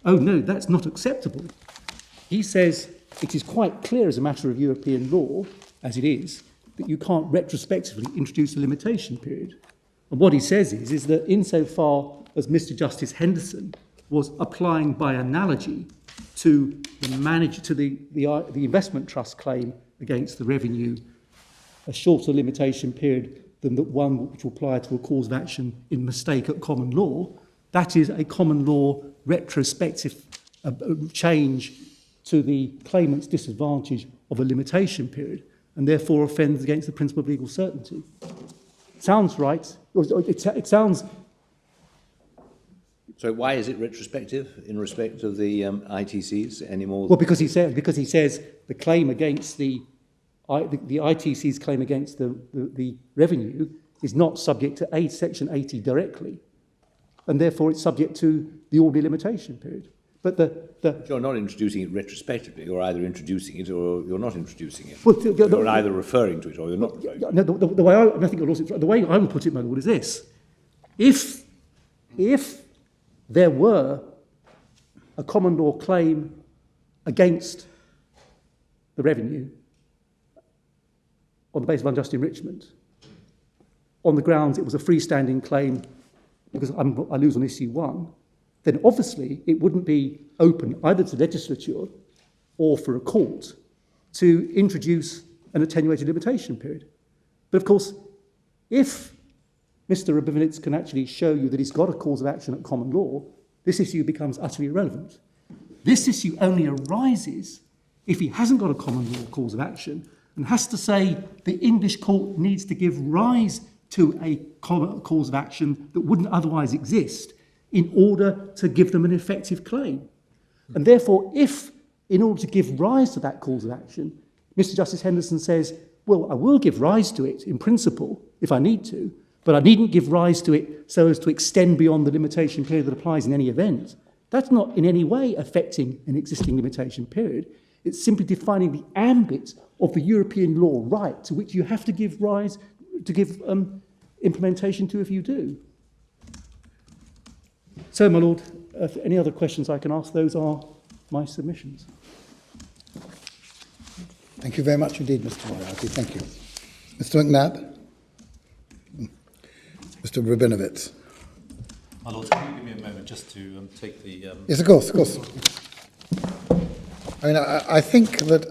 oh no, that's not acceptable. He says it is quite clear as a matter of European law, as it is, that you can't retrospectively introduce a limitation period. And what he says is that insofar as Mr. Justice Henderson was applying by analogy to the investment trust claim against the revenue, a shorter limitation period than the one which will apply to a cause of action in mistake at common law, that is a common law retrospective change to the claimant's disadvantage of a limitation period, and therefore offends against the principle of legal certainty. Sounds right. It sounds... So why is it retrospective in respect of the ITCs anymore? Well, because he says the claim against the ITC's claim against the revenue is not subject to Section 80 directly, and therefore it's subject to the ordinary limitation period. But But you're not introducing it retrospectively. You're either introducing it or you're not introducing it. Well, you're either referring to it or you're not referring to it. no, the way I think the way I would put it, my lord, is this: if there were a common law claim against the revenue on the basis of unjust enrichment, on the grounds it was a freestanding claim because I lose on issue 1, then obviously it wouldn't be open either to the legislature or for a court to introduce an attenuated limitation period. But of course, if Mr. Rabinowitz can actually show you that he's got a cause of action at common law, this issue becomes utterly irrelevant. This issue only arises if he hasn't got a common law cause of action and has to say the English court needs to give rise to a cause of action that wouldn't otherwise exist in order to give them an effective claim. And therefore, if, in order to give rise to that cause of action, Mr. Justice Henderson says, well, I will give rise to it in principle if I need to, but I needn't give rise to it so as to extend beyond the limitation period that applies in any event, that's not in any way affecting an existing limitation period. It's simply defining the ambit of the European law right to which you have to give rise, to give implementation to if you do. So, my Lord, if any other questions I can ask, those are my submissions. Thank you very much indeed, Mr. Moriarty. Thank you. Mr. McNabb? Mr. Rabinowitz? My Lord, can you give me a moment just to take the... Yes, of course, of course. I mean, I think that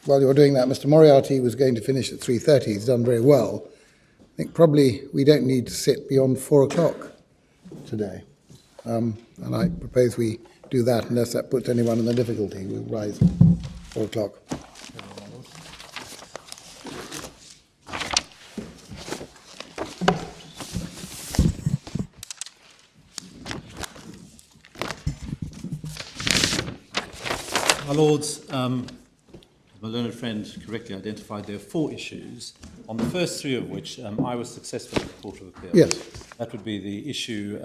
while you were doing that, Mr. Moriarty was going to finish at 3:30. He's done very well. I think probably we don't need to sit beyond 4 o'clock today. And I propose we do that unless that puts anyone in the difficulty. We'll rise at 4 o'clock. My Lords, my learned friend correctly identified there are 4 issues, on the first 3 of which I was successful in the Court of Appeal. Yes. That would be the issue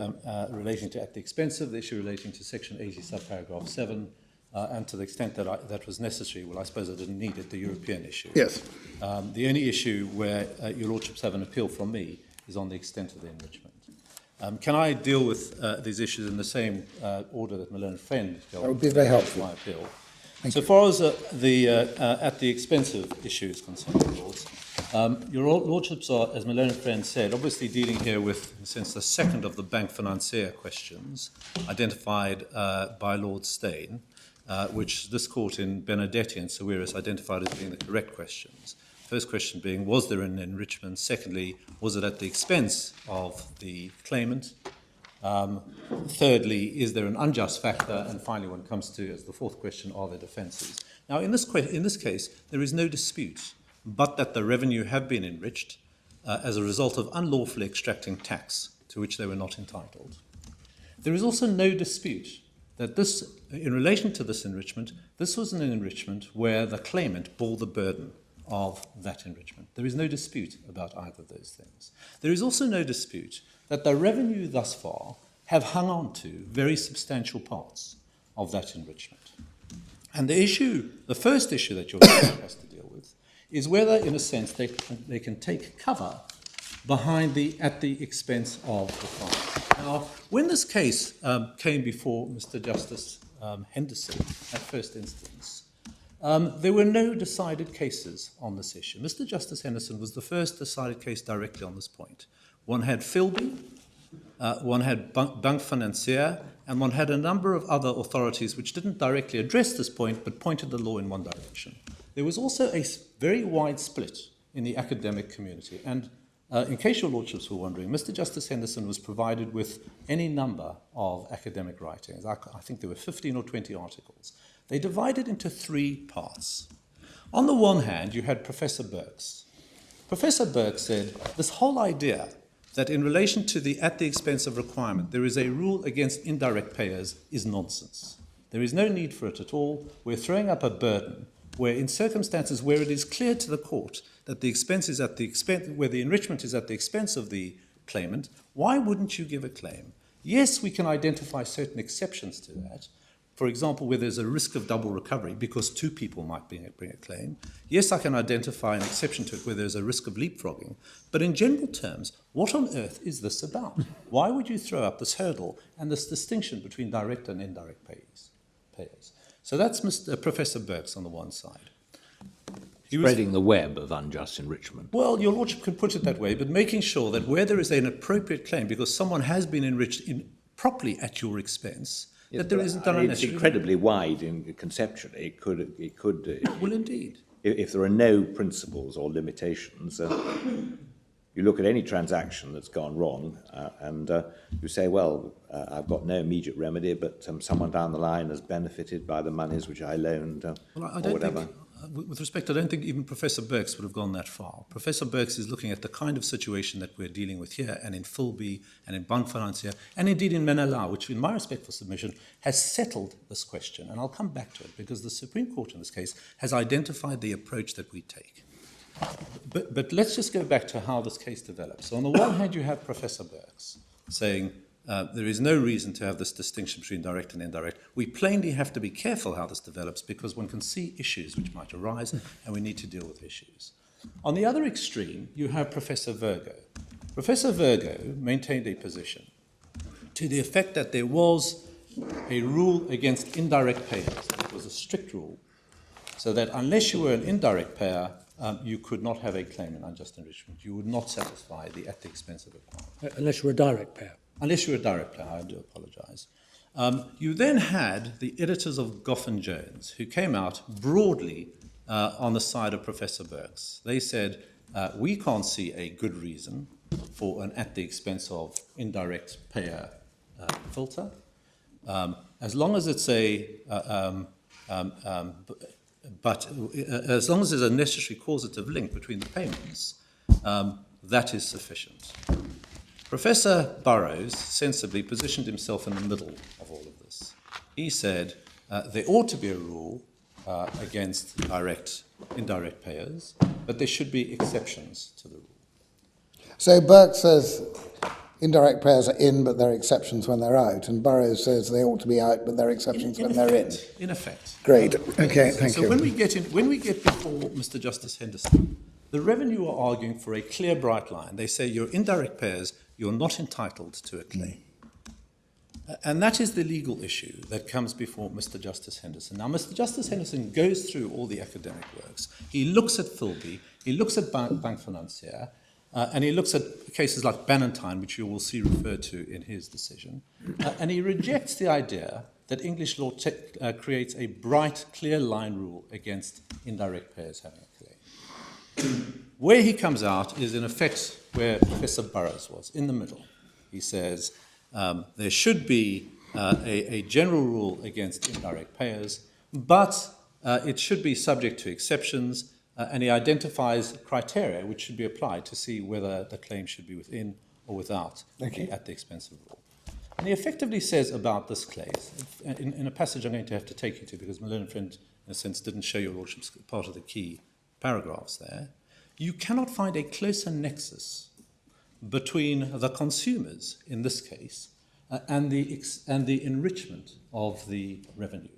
relating to at the expense of, the issue relating to Section 80, subparagraph 7, and to the extent that that was necessary, well, I suppose I didn't need it, the European issue. Yes. The only issue where your Lordships have an appeal from me is on the extent of the enrichment. Can I deal with these issues in the same order that my learned friend dealt? That would be very helpful. My appeal. So far as the at the expense of issue is concerned, Lords, your Lordships are, as my learned friend said, obviously dealing here with, in a sense, the second of the bank financier questions identified by Lord Steyn, which this court in Benedetti and Sawiris identified as being the correct questions. First question being, was there an enrichment? Secondly, was it at the expense of the claimant? Thirdly, is there an unjust factor? And finally, when it comes to, as the fourth question, are there defences? Now, in this case, there is no dispute but that the revenue have been enriched as a result of unlawfully extracting tax to which they were not entitled. There is also no dispute that this, in relation to this enrichment, this was an enrichment where the claimant bore the burden of that enrichment. There is no dispute about either of those things. There is also no dispute that the revenue thus far have hung on to very substantial parts of that enrichment. And the first issue that your Lordship has to deal with is whether, in a sense, they can take cover behind at the expense of the client. Now, when this case came before Mr. Justice Henderson at first instance, there were no decided cases on this issue. Mr. Justice Henderson was the first decided case directly on this point. One had Philby, one had Bank Financier, and one had a number of other authorities which didn't directly address this point but pointed the law in one direction. There was also a very wide split in the academic community. And in case your Lordships were wondering, Mr. Justice Henderson was provided with any number of academic writings. I think there were 15 or 20 articles. They divided into 3 parts. On the one hand, you had Professor Burke's. Professor Burke said this whole idea that in relation to the at the expense of requirement, there is a rule against indirect payers is nonsense. There is no need for it at all. We're throwing up a burden where in circumstances where it is clear to the court that the expense is at the expense, where the enrichment is at the expense of the claimant, why wouldn't you give a claim? Yes, we can identify certain exceptions to that. For example, where there's a risk of double recovery because 2 people might bring a claim. Yes, I can identify an exception to it where there's a risk of leapfrogging. But in general terms, what on earth is this about? Why would you throw up this hurdle and this distinction between direct and indirect payers? So that's Professor Burke's on the one side. Spreading the web of unjust enrichment. Well, your Lordship could put it that way, but making sure that where there is an appropriate claim because someone has been enriched properly at your expense, Yes, that there isn't done it's incredibly wide conceptually. It could. Well, indeed. if there are no principles or limitations, you look at any transaction that's gone wrong and you say, well, I've got no immediate remedy, but someone down the line has benefited by the monies which I loaned Well, I or don't whatever. think, with respect, I don't think even Professor Birks would have gone that far. Professor Birks is looking at the kind of situation that we're dealing with here, and in Philby, and in Bank Financier, and indeed in Menela, which, in my respectful submission, has settled this question. And I'll come back to it, because the Supreme Court in this case has identified the approach that we take. But let's just go back to how this case develops. So on the one hand, you have Professor Birks saying there is no reason to have this distinction between direct and indirect. We plainly have to be careful how this develops because one can see issues which might arise and we need to deal with issues. On the other extreme, you have Professor Virgo. Professor Virgo maintained a position to the effect that there was a rule against indirect payments. It was a strict rule, so that unless you were an indirect payer, you could not have a claim in unjust enrichment. You would not satisfy the at the expense of requirement. Unless you're a direct payer. Unless you're a direct payer, I do apologise. You then had the editors of Goff and Jones, who came out broadly on the side of Professor Birks. They said, we can't see a good reason for an at the expense of indirect payer filter. As long as it's but as long as there's a necessary causative link between the payments, that is sufficient. Professor Burrows sensibly positioned himself in the middle of all of this. He said there ought to be a rule against indirect payers, but there should be exceptions to the rule. So Burke says indirect payers are in, but there are exceptions when they're out, and Burrows says they ought to be out, but there are exceptions when they're in. In effect. Great. Okay, thank you. So when we get before Mr. Justice Henderson, the Revenue are arguing for a clear, bright line. They say you're indirect payers, you're not entitled to a claim. And that is the legal issue that comes before Mr. Justice Henderson. Now, Mr. Justice Henderson goes through all the academic works. He looks at Philby, he looks at Bank Financier, and he looks at cases like Bannatyne, which you will see referred to in his decision, and he rejects the idea that English law creates a bright, clear line rule against indirect payers having a claim. Where he comes out is, in effect, where Professor Burrows was, in the middle. He says there should be a general rule against indirect payers, but it should be subject to exceptions, and he identifies criteria which should be applied to see whether the claim should be within or without at the expense of rule. And he effectively says about this case, in a passage I'm going to have to take you to because my learned friend, in a sense, didn't show your lordship's part of the key paragraphs there, you cannot find a closer nexus between the consumers, in this case, and the enrichment of the revenue.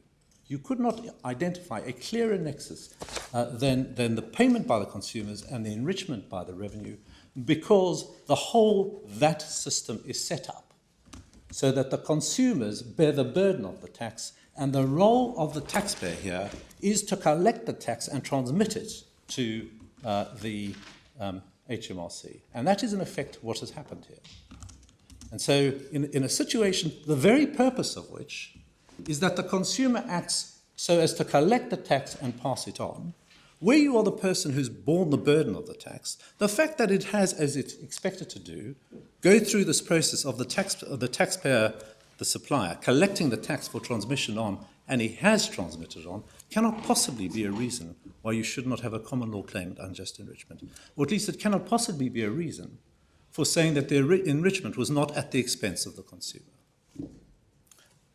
You could not identify a clearer nexus than the payment by the consumers and the enrichment by the revenue, because the whole VAT system is set up so that the consumers bear the burden of the tax, and the role of the taxpayer here is to collect the tax and transmit it to the HMRC. And that is, in effect, what has happened here. And so in a situation, the very purpose of which is that the consumer acts so as to collect the tax and pass it on, where you are the person who's borne the burden of the tax, the fact that it has, as it's expected to do, go through this process of the taxpayer, the supplier, collecting the tax for transmission on, and he has transmitted on, cannot possibly be a reason why you should not have a common law claim at unjust enrichment. Or at least it cannot possibly be a reason for saying that the enrichment was not at the expense of the consumer.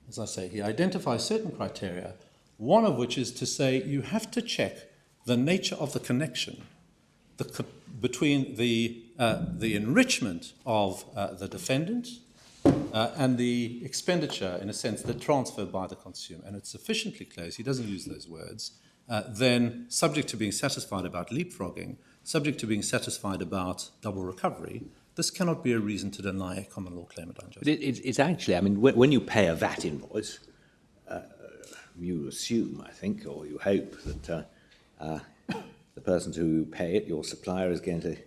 As I say, he identifies certain criteria, one of which is to say you have to check the nature of the connection between the enrichment of the defendant and the expenditure, in a sense, the transfer by the consumer. And it's sufficiently close, he doesn't use those words, then subject to being satisfied about leapfrogging, subject to being satisfied about double recovery, this cannot be a reason to deny a common law claim at unjust. But it's actually, I mean, when you pay a VAT invoice, you assume, I think, or you hope that the person who pay it, your supplier, is going to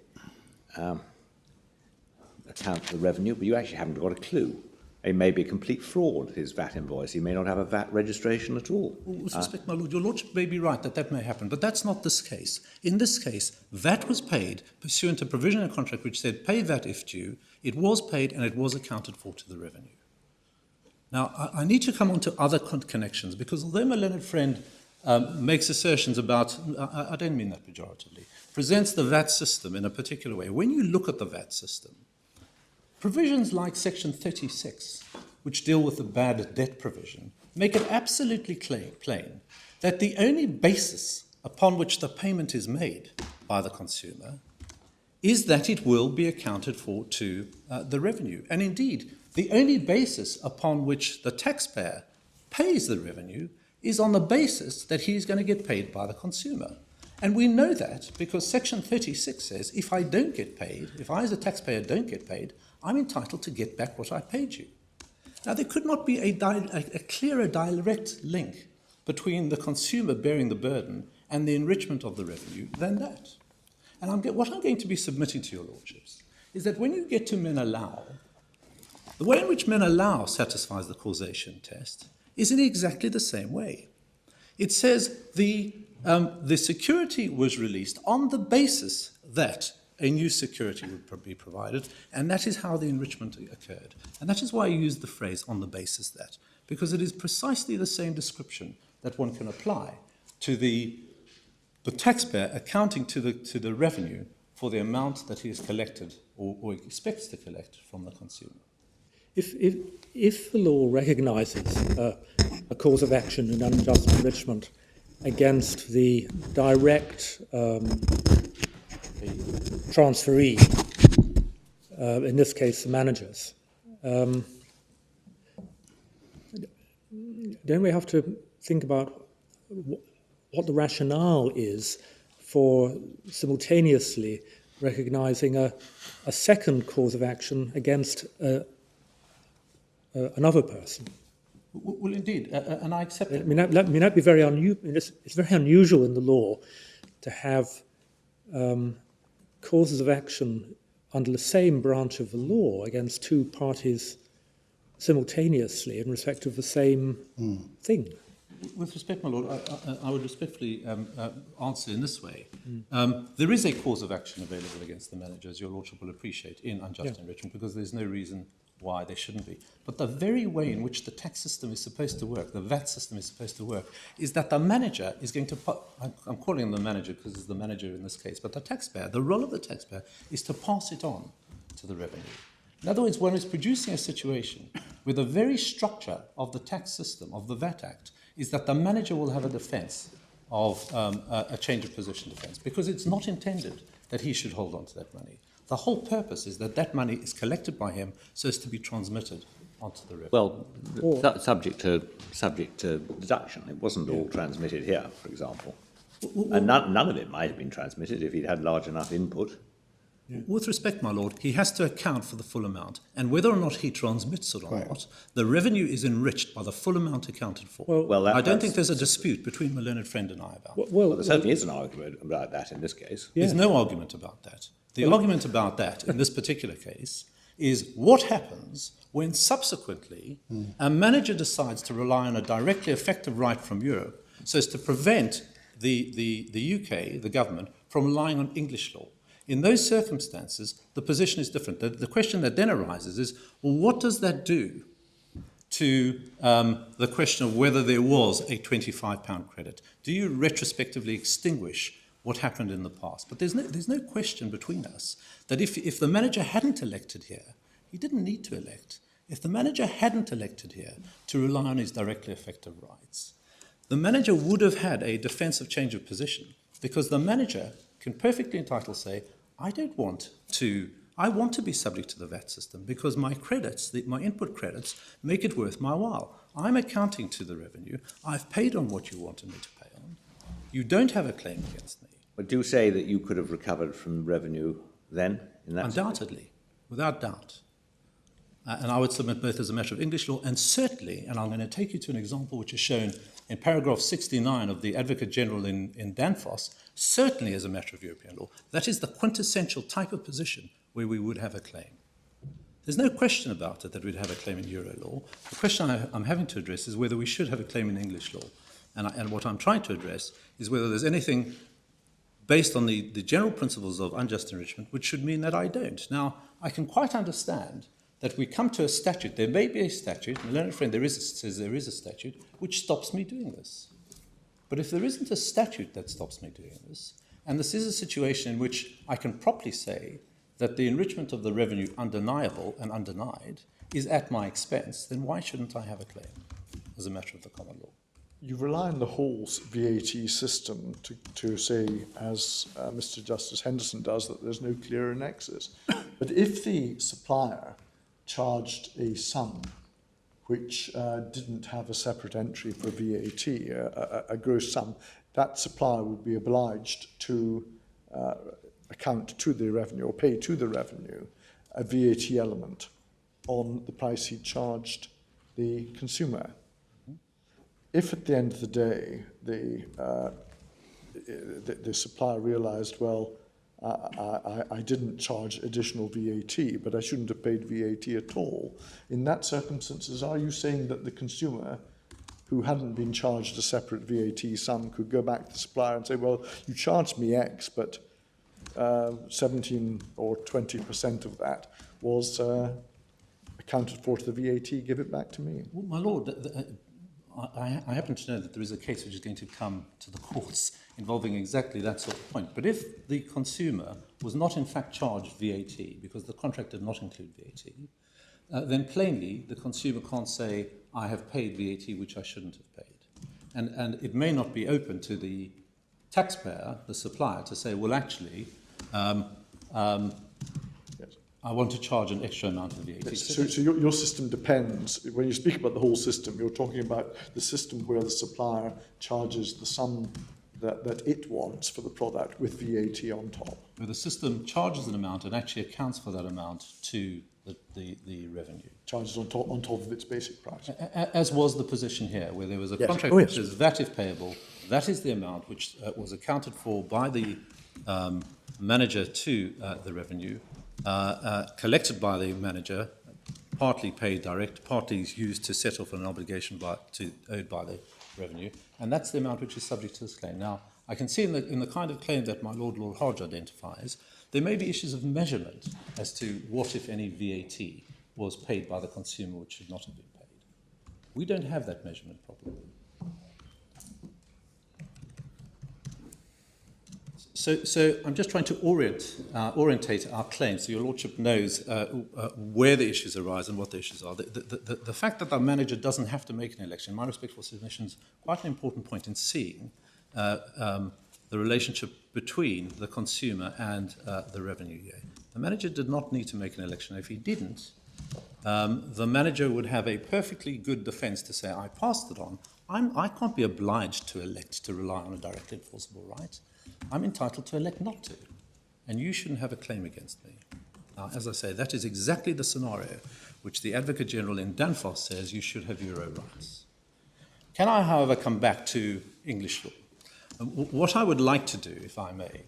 account for the revenue, but you actually haven't got a clue It may be complete fraud, his VAT invoice. He may not have a VAT registration at all. With respect, my lord, your lordship may be right that that may happen, but that's not this case. In this case, VAT was paid pursuant to provision in a contract which said pay VAT if due. It was paid and it was accounted for to the revenue. Now, I need to come on to other connections, because although my learned friend makes assertions about, I don't mean that pejoratively, presents the VAT system in a particular way. When you look at the VAT system, provisions like Section 36, which deal with the bad debt provision, make it absolutely plain that the only basis upon which the payment is made by the consumer is that it will be accounted for to the revenue. And indeed, the only basis upon which the taxpayer pays the revenue is on the basis that he is going to get paid by the consumer. And we know that because Section 36 says, if I don't get paid, if I as a taxpayer don't get paid, I'm entitled to get back what I paid you. Now, there could not be a clearer direct link between the consumer bearing the burden and the enrichment of the revenue than that. And what I'm going to be submitting to your lordships is that when you get to Menalao, the way in which Menalao satisfies the causation test is in exactly the same way. It says the security was released on the basis that a new security would be provided, and that is how the enrichment occurred. And that is why I used the phrase on the basis that, because it is precisely the same description that one can apply to the taxpayer accounting to the revenue for the amount that he has collected or expects to collect from the consumer. If the law recognises a cause of action in unjust enrichment against the direct transferee, in this case the managers, don't we have to think about what the rationale is for simultaneously recognising a second cause of action against another person? Well, indeed, and I accept that. I mean, that'd be very unusual. It's very unusual in the law to have causes of action under the same branch of the law against two parties simultaneously in respect of the same thing. With respect, my lord, I would respectfully answer in this way. There is a cause of action available against the manager, as your lordship will appreciate, in unjust enrichment, because there's no reason why they shouldn't be. But the very way in which the tax system is supposed to work, the VAT system is supposed to work, is that the manager is going to, I'm calling him the manager because it's the manager in this case, but the taxpayer, the role of the taxpayer is to pass it on to the revenue. In other words, one is producing a situation where the very structure of the tax system, of the VAT Act, is that the manager will have a defence of a change of position defence, because it's not intended that he should hold on to that money. The whole purpose is that that money is collected by him so as to be transmitted onto the revenue. Well, subject to deduction. It wasn't all transmitted here, for example. And none of it might have been transmitted if he'd had large enough input. With respect, my lord, he has to account for the full amount, and whether or not he transmits it or not, the revenue is enriched by the full amount accounted for. I don't think there's a dispute between my learned friend and I about that. Well, there certainly is an argument about that in this case. There's no argument about that. The argument about that in this particular case is what happens when subsequently a manager decides to rely on a directly effective right from Europe so as to prevent the UK, the government, from relying on English law. In those circumstances, the position is different. The question that then arises is, well, what does that do to the question of whether there was a £25 credit? Do you retrospectively extinguish what happened in the past? But there's no question between us that if the manager hadn't elected here, he didn't need to elect. If the manager hadn't elected here to rely on his directly effective rights, the manager would have had a defensive change of position, because the manager can perfectly entitled say, I want to be subject to the VAT system because my credits, my input credits, make it worth my while. I'm accounting to the revenue. I've paid on what you wanted me to pay on. You don't have a claim against me. But do you say that you could have recovered from revenue then? In that Undoubtedly, without doubt. And I would submit both as a matter of English law and certainly, and I'm going to take you to an example which is shown in paragraph 69 of the Advocate General in Danfoss, certainly as a matter of European law. That is the quintessential type of position where we would have a claim. There's no question about it that we'd have a claim in euro law. The question I'm having to address is whether we should have a claim in English law. And what I'm trying to address is whether there's anything based on the general principles of unjust enrichment, which should mean that I don't. Now, I can quite understand that we come to a statute. There may be a statute, my learned friend says there is a statute, which stops me doing this. But if there isn't a statute that stops me doing this, and this is a situation in which I can properly say that the enrichment of the revenue undeniable and undenied is at my expense, then why shouldn't I have a claim as a matter of the common law? You rely on the whole VAT system to say, as Mr. Justice Henderson does, that there's no clearer nexus. But if the supplier charged a sum which didn't have a separate entry for VAT, a gross sum, that supplier would be obliged to account to the revenue or pay to the revenue a VAT element on the price he charged the consumer. If at the end of the day the supplier realised, well, I didn't charge additional VAT, but I shouldn't have paid VAT at all, in that circumstances, are you saying that the consumer who hadn't been charged a separate VAT sum could go back to the supplier and say, well, you charged me X, but 17 or 20% of that was accounted for to the VAT, give it back to me? Well, my lord, I happen to know that there is a case which is going to come to the courts involving exactly that sort of point. But if the consumer was not in fact charged VAT because the contract did not include VAT, then plainly the consumer can't say, I have paid VAT which I shouldn't have paid. And it may not be open to the taxpayer, the supplier, to say, well, actually, I want to charge an extra amount of VAT. So your system depends, when you speak about the whole system, you're talking about the system where the supplier charges the sum that it wants for the product with VAT on top. Where the system charges an amount and actually accounts for that amount to the revenue. Charges on top of its basic price. As was the position here, where there was a Yes. contract Oh, which yes. says VAT if payable, that is the amount which was accounted for by the manager to the revenue, collected by the manager, partly paid direct, partly used to settle for an obligation owed by the revenue, and that's the amount which is subject to this claim. Now, I can see in the kind of claim that my Lord Hodge identifies, there may be issues of measurement as to what, if any, VAT was paid by the consumer which should not have been paid. We don't have that measurement problem. So I'm just trying to orientate our claim so your Lordship knows where the issues arise and what the issues are. The fact that the manager doesn't have to make an election, in my respectful submission, is quite an important point in seeing the relationship between the consumer and the revenue here. The manager did not need to make an election. If he didn't, the manager would have a perfectly good defence to say, I passed it on. I can't be obliged to elect to rely on a direct enforceable right. I'm entitled to elect not to, and you shouldn't have a claim against me. Now, as I say, that is exactly the scenario which the Advocate General in Danfoss says you should have Euro rights. Can I, however, come back to English law? What I would like to do, if I may,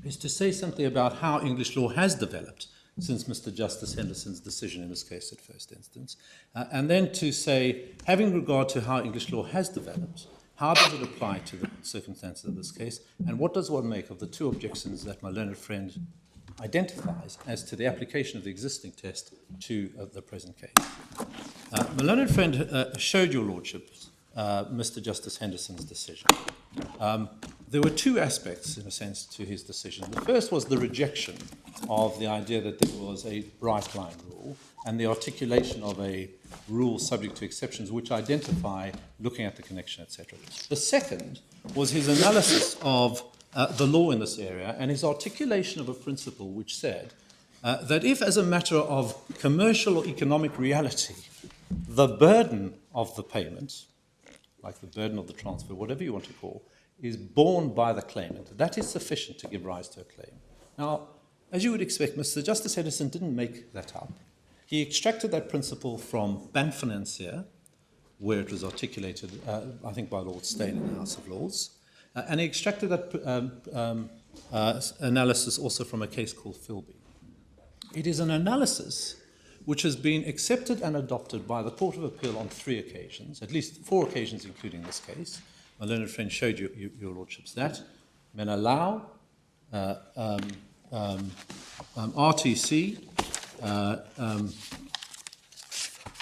is to say something about how English law has developed since Mr. Justice Henderson's decision in this case at first instance, and then to say, having regard to how English law has developed, how does it apply to the circumstances of this case, and what does one make of the two objections that my learned friend identifies as to the application of the existing test to the present case? My learned friend showed your Lordship Mr. Justice Henderson's decision. There were two aspects, in a sense, to his decision. The first was the rejection of the idea that there was a bright line rule and the articulation of a rule subject to exceptions which identify looking at the connection, etc. The second was his analysis of the law in this area and his articulation of a principle which said that if, as a matter of commercial or economic reality, the burden of the payment, like the burden of the transfer, whatever you want to call, is borne by the claimant, that is sufficient to give rise to a claim. Now, as you would expect, Mr. Justice Henderson didn't make that up. He extracted that principle from Bank Financier, where it was articulated, I think, by Lord Steyn in the House of Lords, and he extracted that analysis also from a case called Philby. It is an analysis which has been accepted and adopted by the Court of Appeal on 3 occasions, at least 4 occasions including this case. My learned friend showed you, your lordships, that. Menelau, RTC,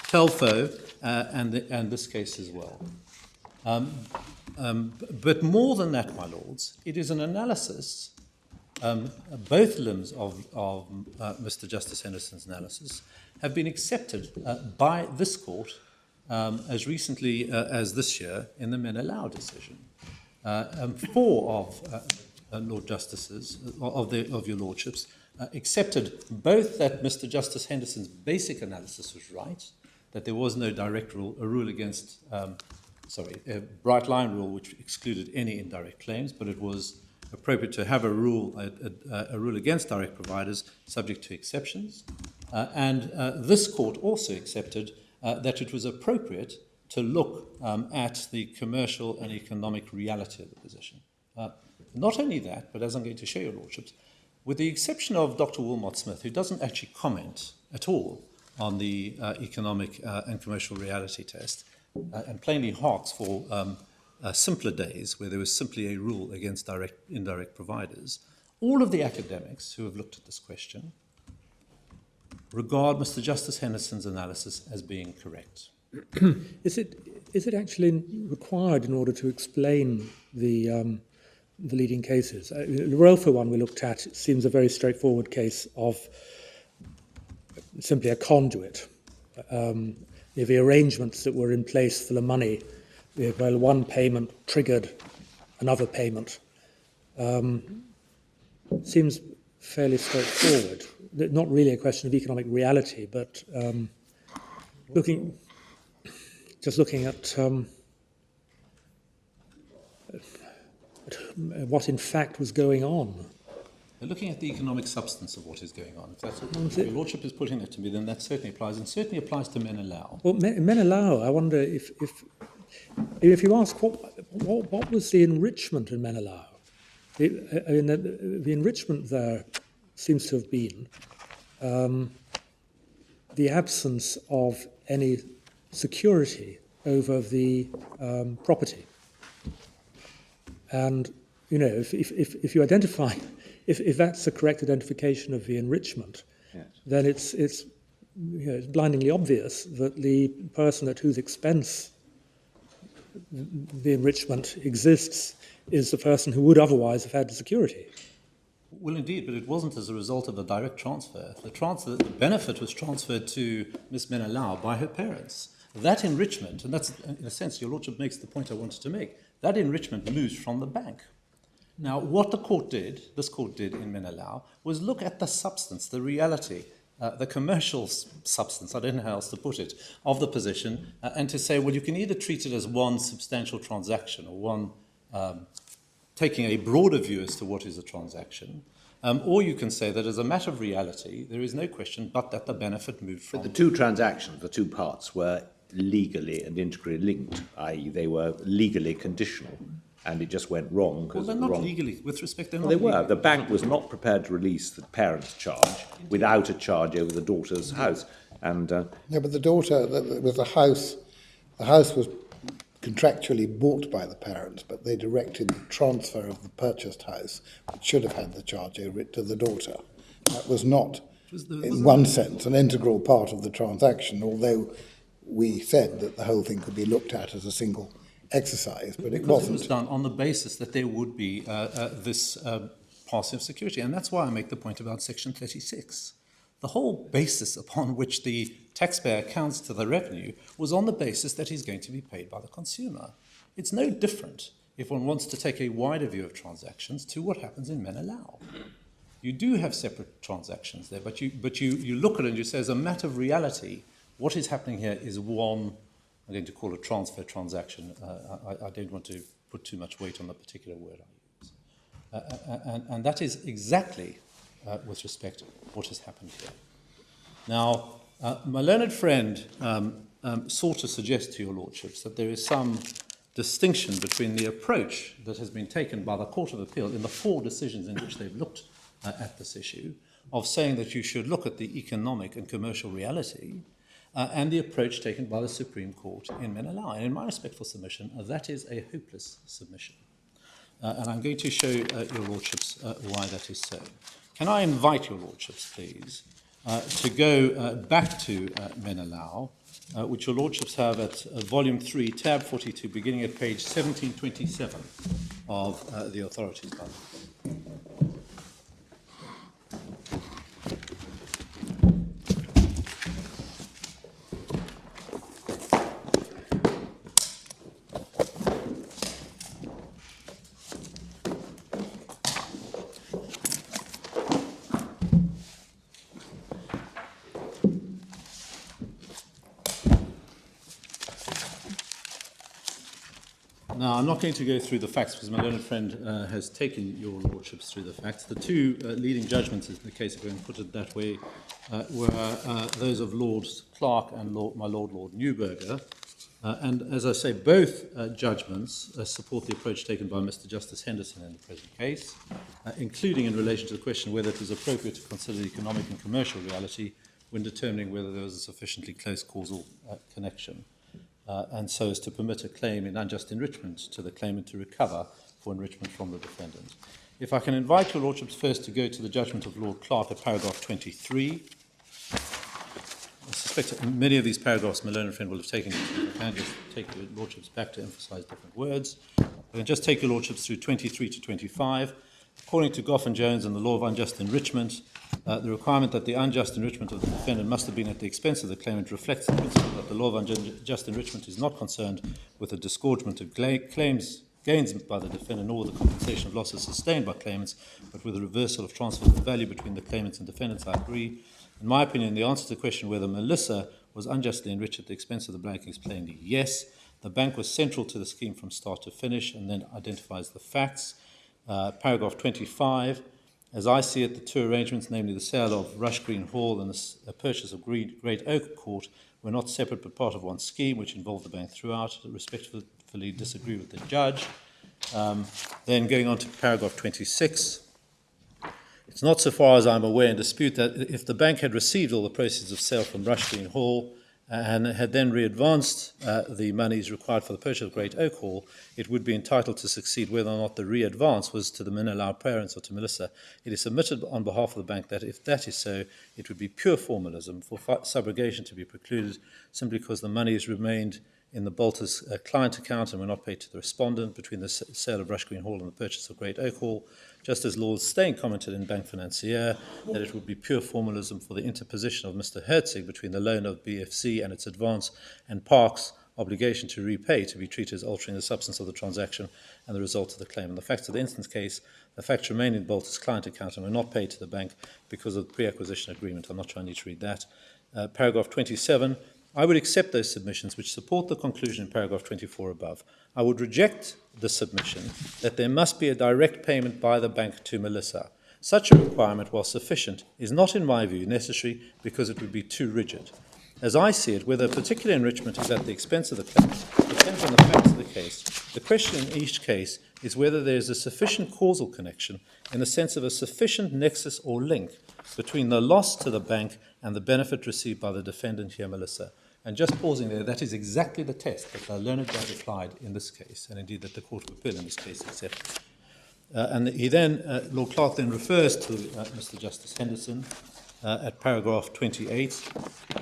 Telfo, and this case as well. But more than that, my lords, it is an analysis, both limbs of Mr. Justice Henderson's analysis have been accepted by this court as recently as this year in the Menelau decision. 4 of Lord Justices, of your lordships, accepted both that Mr. Justice Henderson's basic analysis was right, that there was no direct rule, a rule against, a bright line rule which excluded any indirect claims, but it was appropriate to have a rule against direct providers subject to exceptions. And this court also accepted that it was appropriate to look at the commercial and economic reality of the position. Not only that, but as I'm going to show your lordships, with the exception of Dr. Wilmot-Smith, who doesn't actually comment at all on the economic and commercial reality test, and plainly harks for simpler days where there was simply a rule against indirect providers, all of the academics who have looked at this question regard Mr. Justice Henderson's analysis as being correct. Is it actually required in order to explain the leading cases? The Rolfo one we looked at seems a very straightforward case of simply a conduit. The arrangements that were in place for the money, well, one payment triggered another payment, seems fairly straightforward. Not really a question of economic reality, but looking at what in fact was going on. They're looking at the economic substance of what is going on. If that's what your lordship is putting it to me, then that certainly applies, and certainly applies to Menelau. Well, Menelau, I wonder if you ask what was the enrichment in Menelau? The enrichment there seems to have been the absence of any security over the property. And, if you identify, if that's the correct identification of the enrichment, yes, then it's blindingly obvious that the person at whose expense the enrichment exists is the person who would otherwise have had the security. Well, indeed, but it wasn't as a result of a direct transfer. The benefit was transferred to Miss Menelau by her parents. That enrichment, and that's, in a sense, your lordship makes the point I wanted to make, that enrichment moves from the bank. Now, what this court did in Menelau, was look at the substance, the reality, the commercial substance, I don't know how else to put it, of the position, and to say, well, you can either treat it as one substantial transaction or one taking a broader view as to what is a transaction, or you can say that as a matter of reality, there is no question but that the benefit moved from... But the two transactions, the two parts, were legally and integrally linked, i.e. they were legally conditional, and it just went wrong because they're not legally, with respect, they're not they were. legally. The bank was not prepared to release the parents' charge without a charge over the daughter's house. And Yeah, but the daughter, with the house was contractually bought by the parents, but they directed the transfer of the purchased house, which should have had the charge over it, to the daughter. That was not, in one sense, an integral part of the transaction, although we said that the whole thing could be looked at as a single exercise, but it wasn't. It was done on the basis that there would be this passing of security, and that's why I make the point about Section 36. The whole basis upon which the taxpayer accounts to the revenue was on the basis that he's going to be paid by the consumer. It's no different if one wants to take a wider view of transactions to what happens in Menelau. You do have separate transactions there, but you look at it and you say, as a matter of reality, what is happening here is one, I'm going to call it transfer transaction. I don't want to put too much weight on the particular word I use. And that is exactly, with respect, what has happened here. Now, my learned friend sought to suggest to your lordships that there is some distinction between the approach that has been taken by the Court of Appeal in the 4 decisions in which they've looked at this issue, of saying that you should look at the economic and commercial reality and the approach taken by the Supreme Court in Menelau. And in my respectful submission, that is a hopeless submission. And I'm going to show your lordships why that is so. Can I invite your lordships, please, to go back to Menelau, which your lordships have at volume 3, tab 42, beginning at page 1727 of the authorities Bible. Now, I'm not going to go through the facts because my learned friend has taken your lordships through the facts. The two leading judgments, in the case of going to put it that way, were those of Lord Clark and my Lord Newberger. And as I say, both judgments support the approach taken by Mr. Justice Henderson in the present case, including in relation to the question whether it is appropriate to consider the economic and commercial reality when determining whether there was a sufficiently close causal connection. And so as to permit a claim in unjust enrichment to the claimant to recover for enrichment from the defendant. If I can invite your lordships first to go to the judgment of Lord Clark at paragraph 23. I suspect many of these paragraphs my learned friend will have taken. I can just take your lordships back to emphasise different words. I can just take your lordships through 23 to 25. According to Goff and Jones and the law of unjust enrichment, the requirement that the unjust enrichment of the defendant must have been at the expense of the claimant reflects the principle that the law of unjust enrichment is not concerned with the disgorgement of gains by the defendant nor the compensation of losses sustained by claimants, but with the reversal of transfers of value between the claimants and defendants. I agree. In my opinion, the answer to the question whether Melissa was unjustly enriched at the expense of the bank is plainly yes. The bank was central to the scheme from start to finish and then identifies the facts. Paragraph 25, as I see it, the two arrangements, namely the sale of Rush Green Hall and the purchase of Great Oak Court, were not separate but part of one scheme, which involved the bank throughout. I respectfully disagree with the judge. Then going on to paragraph 26, it's not, so far as I'm aware, in dispute that if the bank had received all the proceeds of sale from Rush Green Hall and had then readvanced the monies required for the purchase of Great Oak Hall, it would be entitled to succeed whether or not the readvance was to the Menelau parents or to Melissa. It is submitted on behalf of the bank that if that is so, it would be pure formalism for subrogation to be precluded simply because the monies remained in the Bolter's client account and were not paid to the respondent between the sale of Rush Green Hall and the purchase of Great Oak Hall, just as Lord Steyn commented in Bank Financier that it would be pure formalism for the interposition of Mr. Herzig between the loan of BFC and its advance and Park's obligation to repay to be treated as altering the substance of the transaction and the result of the claim. In the facts of the instance case, the facts remained in Bolter's client account and were not paid to the bank because of the pre-acquisition agreement. I'm not sure I need to read that. Paragraph 27, I would accept those submissions which support the conclusion in paragraph 24 above. I would reject the submission that there must be a direct payment by the bank to Melissa. Such a requirement, while sufficient, is not, in my view, necessary because it would be too rigid. As I see it, whether a particular enrichment is at the expense of the claimant depends on the facts of the case. The question in each case is whether there is a sufficient causal connection in the sense of a sufficient nexus or link between the loss to the bank and the benefit received by the defendant here, Melissa. And just pausing there, that is exactly the test that the learned judge applied in this case, and indeed that the Court of Appeal in this case accepted. And he then, Lord Clark then refers to Mr. Justice Henderson at paragraph 28.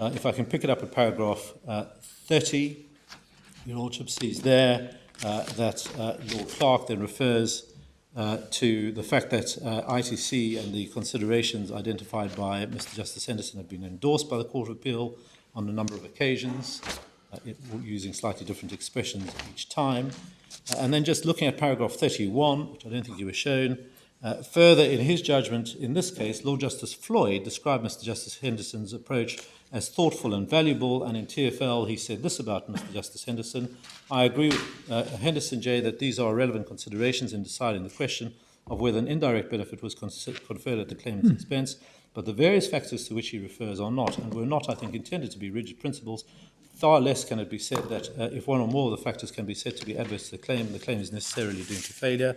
If I can pick it up at paragraph 30, your Lordship sees there that Lord Clark then refers to the fact that ITC and the considerations identified by Mr. Justice Henderson have been endorsed by the Court of Appeal on a number of occasions, using slightly different expressions each time. And then just looking at paragraph 31, which I don't think you were shown, further in his judgment, in this case, Lord Justice Floyd described Mr. Justice Henderson's approach as thoughtful and valuable, and in TFL he said this about Mr. Justice Henderson: I agree with Henderson J. that these are relevant considerations in deciding the question of whether an indirect benefit was conferred at the claimant's expense, but the various factors to which he refers are not, and were not, I think, intended to be rigid principles, far less can it be said that if one or more of the factors can be said to be adverse to the claim is necessarily doomed to failure.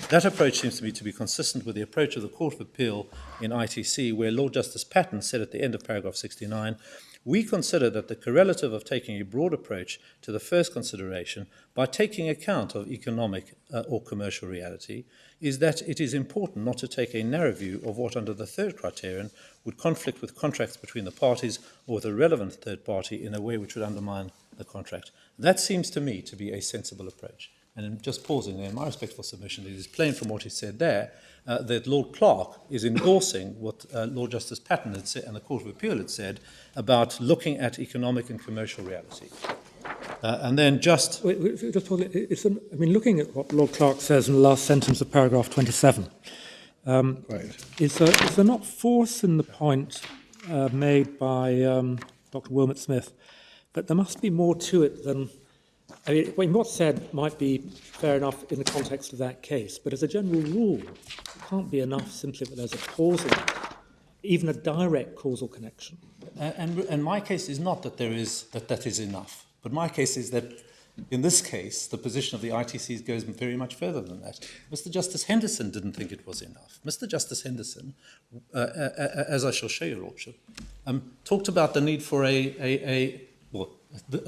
That approach seems to me to be consistent with the approach of the Court of Appeal in ITC, where Lord Justice Patten said at the end of paragraph 69, "We consider that the correlative of taking a broad approach to the first consideration by taking account of economic or commercial reality is that it is important not to take a narrow view of what under the third criterion would conflict with contracts between the parties or with a relevant third party in a way which would undermine the contract." That seems to me to be a sensible approach. And in just pausing there, in my respectful submission, it is plain from what he said there that Lord Clark is endorsing what Lord Justice Patten had said and the Court of Appeal had said about looking at economic and commercial reality. And then just... Just hold it. Looking at what Lord Clark says in the last sentence of paragraph 27, is there not force in the point made by Dr. Wilmot Smith that there must be more to it than... what's said might be fair enough in the context of that case, but as a general rule, it can't be enough simply that there's a causal, even a direct causal connection. And my case is not that that is enough, but my case is that in this case, the position of the ITC goes very much further than that. Mr. Justice Henderson didn't think it was enough. Mr. Justice Henderson, as I shall show your Lordship, talked about the need for a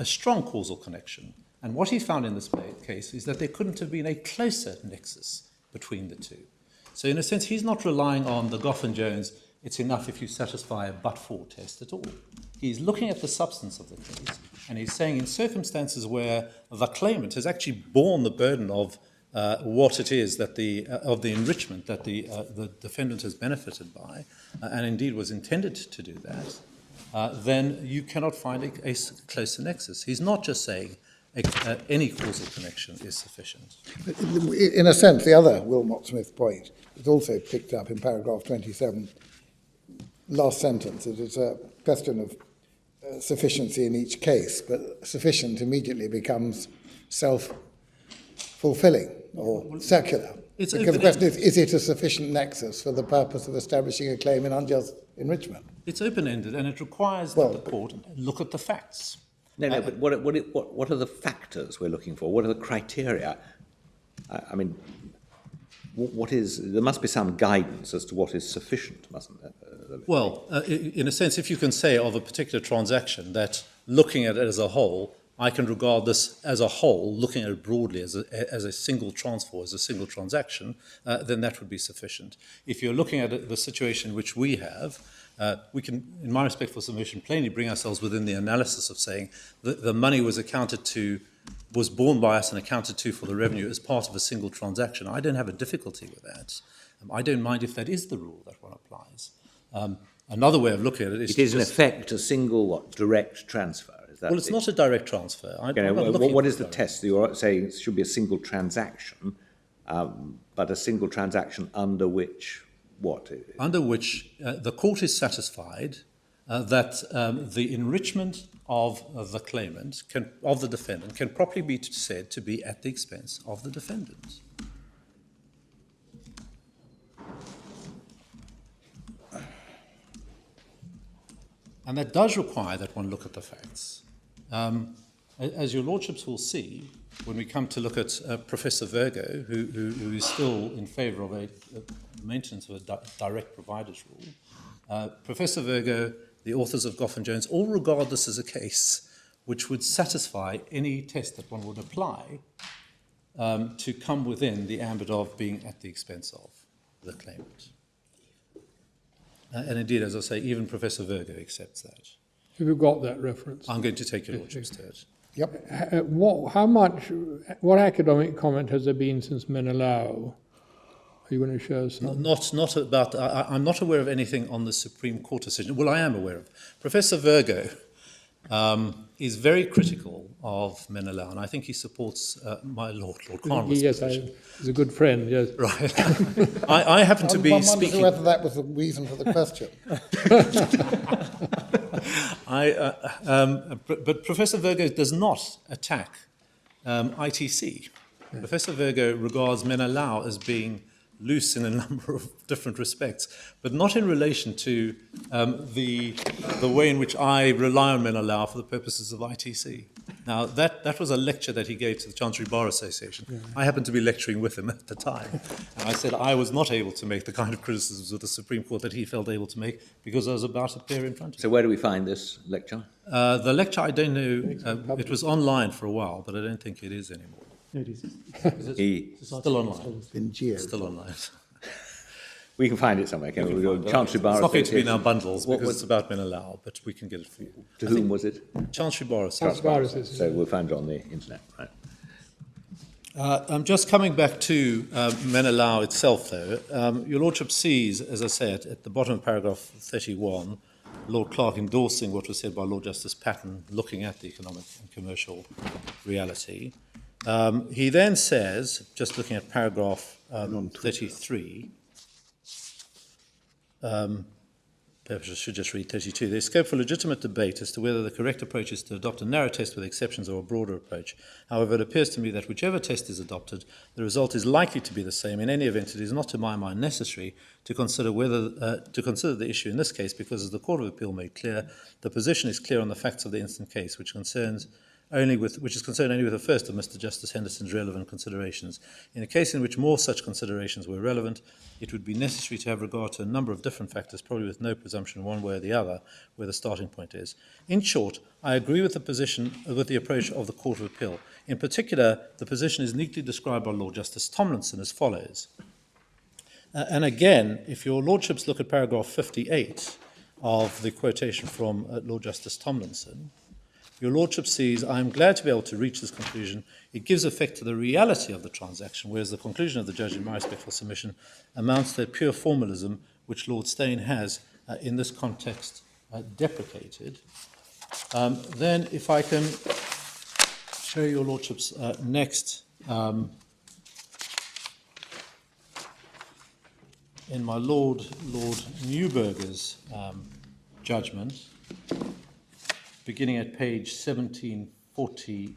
strong causal connection. And what he found in this case is that there couldn't have been a closer nexus between the two. So in a sense, he's not relying on the Goff and Jones, it's enough if you satisfy a but-for test at all. He's looking at the substance of the case, and he's saying in circumstances where the claimant has actually borne the burden of what it is that of the enrichment that the defendant has benefited by, and indeed was intended to do that, then you cannot find a closer nexus. He's not just saying any causal connection is sufficient. In a sense, the other Wilmot Smith point is also picked up in paragraph 27, last sentence. It is a question of sufficiency in each case, but sufficient immediately becomes self-fulfilling or circular. Because the question is it a sufficient nexus for the purpose of establishing a claim in unjust enrichment? It's open-ended, and it requires that the court look at the facts. No, but what are the factors we're looking for? What are the criteria? There must be some guidance as to what is sufficient, mustn't there? Well, in a sense, if you can say of a particular transaction that looking at it as a whole, I can regard this as a whole, looking at it broadly as a single transfer, as a single transaction, then that would be sufficient. If you're looking at the situation which we have, we can, in my respectful submission, plainly bring ourselves within the analysis of saying that the money was borne by us and accounted to for the revenue as part of a single transaction. I don't have a difficulty with that. I don't mind if that is the rule that one applies. Another way of looking at it is... It is, in effect, a single, direct transfer. Is that it's not a direct transfer. What is the test? You're saying it should be a single transaction, but a single transaction under which... What? Under which the court is satisfied that the enrichment of the claimant, of the defendant, can properly be said to be at the expense of the defendant. And that does require that one look at the facts. As your lordships will see, when we come to look at Professor Virgo, who is still in favour of a maintenance of a direct providers rule, Professor Virgo, the authors of Goff and Jones, all regard this as a case which would satisfy any test that one would apply to come within the ambit of being at the expense of the claimant. And indeed, as I say, even Professor Virgo accepts that. Have you got that reference? I'm going to take your lordship's to it. Yep. What academic comment has there been since Menelaus? Are you going to show us some? Not about, I'm not aware of anything on the Supreme Court decision. Well, I am aware of. Professor Virgo is very critical of Menelaus, and I think he supports my Lord Cornwall's position. He's a good friend, yes. Right. I happen to be speaking... whether that was the reason for the question. But Professor Virgo does not attack ITC. Professor Virgo regards Menelaus as being loose in a number of different respects, but not in relation to the way in which I rely on Menelaus for the purposes of ITC. Now, that was a lecture that he gave to the Chancery Bar Association. Yeah. I happened to be lecturing with him at the time, and I said I was not able to make the kind of criticisms of the Supreme Court that he felt able to make because I was about to appear in front of him. So where do we find this lecture? The lecture, I don't know. It was online for a while, but I don't think it is anymore. No, it is. It's still online. In Geo. Still online. We can find it somewhere, can we? Chancery Bar It's not going to be in our Association. bundles because it's about Menelaus, but we can get it for you. To whom was it? Chancery Bar Chancery Association. Bar Association. So we'll find it on the internet, right? I'm just coming back to Menelaus itself, though. Your Lordship sees, as I say, at the bottom of paragraph 31, Lord Clerk endorsing what was said by Lord Justice Patten, looking at the economic and commercial reality. He then says, just looking at paragraph 33, perhaps I should just read 32. There's scope for legitimate debate as to whether the correct approach is to adopt a narrow test with exceptions or a broader approach. However, it appears to me that whichever test is adopted, the result is likely to be the same. In any event, it is not, to my mind, necessary to consider the issue in this case, because, as the Court of Appeal made clear, the position is clear on the facts of the instant case, which is concerned only with the first of Mr. Justice Henderson's relevant considerations. In a case in which more such considerations were relevant, it would be necessary to have regard to a number of different factors, probably with no presumption one way or the other, where the starting point is. In short, I agree with the approach of the Court of Appeal. In particular, the position is neatly described by Lord Justice Tomlinson as follows. And again, if your Lordships look at paragraph 58 of the quotation from Lord Justice Tomlinson, your Lordship sees, I am glad to be able to reach this conclusion. It gives effect to the reality of the transaction, whereas the conclusion of the judge, in my respectful submission, amounts to a pure formalism, which Lord Steyn has, in this context, deprecated. Then, if I can show your Lordships next, in my Lord Newburger's judgment, beginning at page 1748,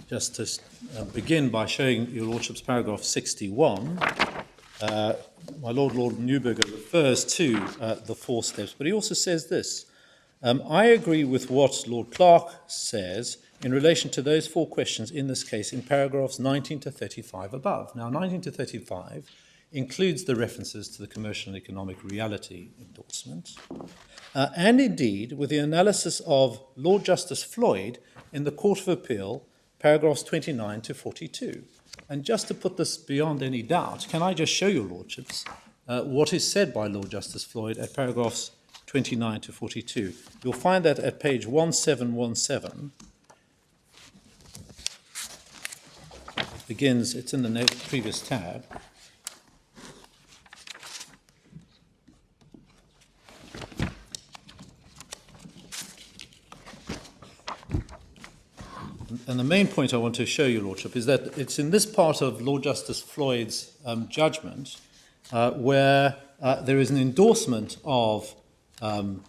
just to begin by showing your Lordship's paragraph 61, my Lord Newburger refers to the 4 steps, but he also says this. I agree with what Lord Clerk says in relation to those 4 questions in this case in paragraphs 19 to 35 above. Now, 19 to 35 includes the references to the commercial and economic reality endorsement, and indeed with the analysis of Lord Justice Floyd in the Court of Appeal, paragraphs 29 to 42. And just to put this beyond any doubt, can I just show your Lordships what is said by Lord Justice Floyd at paragraphs 29 to 42. You'll find that at page 1717. Begins, it's in the previous tab. And the main point I want to show you, Lordship, is that it's in this part of Lord Justice Floyd's judgment where there is an endorsement of Mr.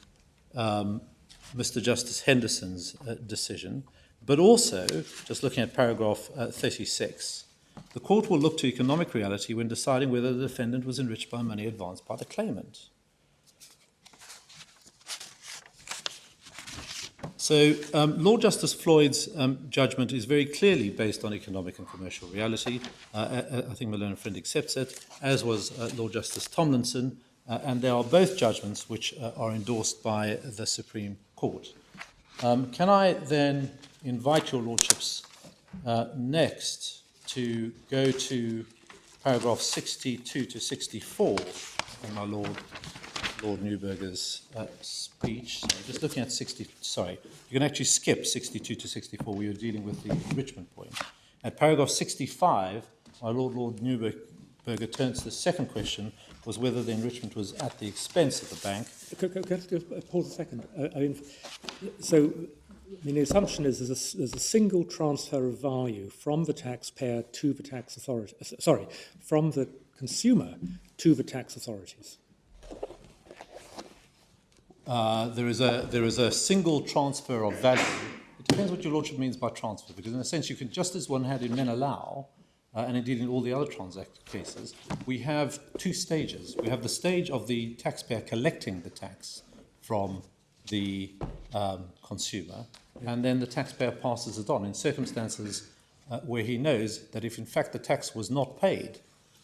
Justice Henderson's decision, but also, just looking at paragraph 36, the court will look to economic reality when deciding whether the defendant was enriched by money advanced by the claimant. So Lord Justice Floyd's judgment is very clearly based on economic and commercial reality. I think my learned friend accepts it, as was Lord Justice Tomlinson, and they are both judgments which are endorsed by the Supreme Court. Can I then invite your Lordships next to go to paragraph 62 to 64 in my Lord Newburger's speech. So just looking at you can actually skip 62 to 64 where you're dealing with the enrichment point. At paragraph 65, my Lord Newburger turns to the second question, was whether the enrichment was at the expense of the bank. Can I just pause a second? The assumption is there's a single transfer of value from the taxpayer to the tax authority. From the consumer to the tax authorities. There is a single transfer of value. It depends what your lordship means by transfer, because in a sense you can, just as one had in Menalao, and indeed in all the other transact cases, we have two stages. We have the stage of the taxpayer collecting the tax from the consumer, and then the taxpayer passes it on in circumstances where he knows that if in fact the tax was not paid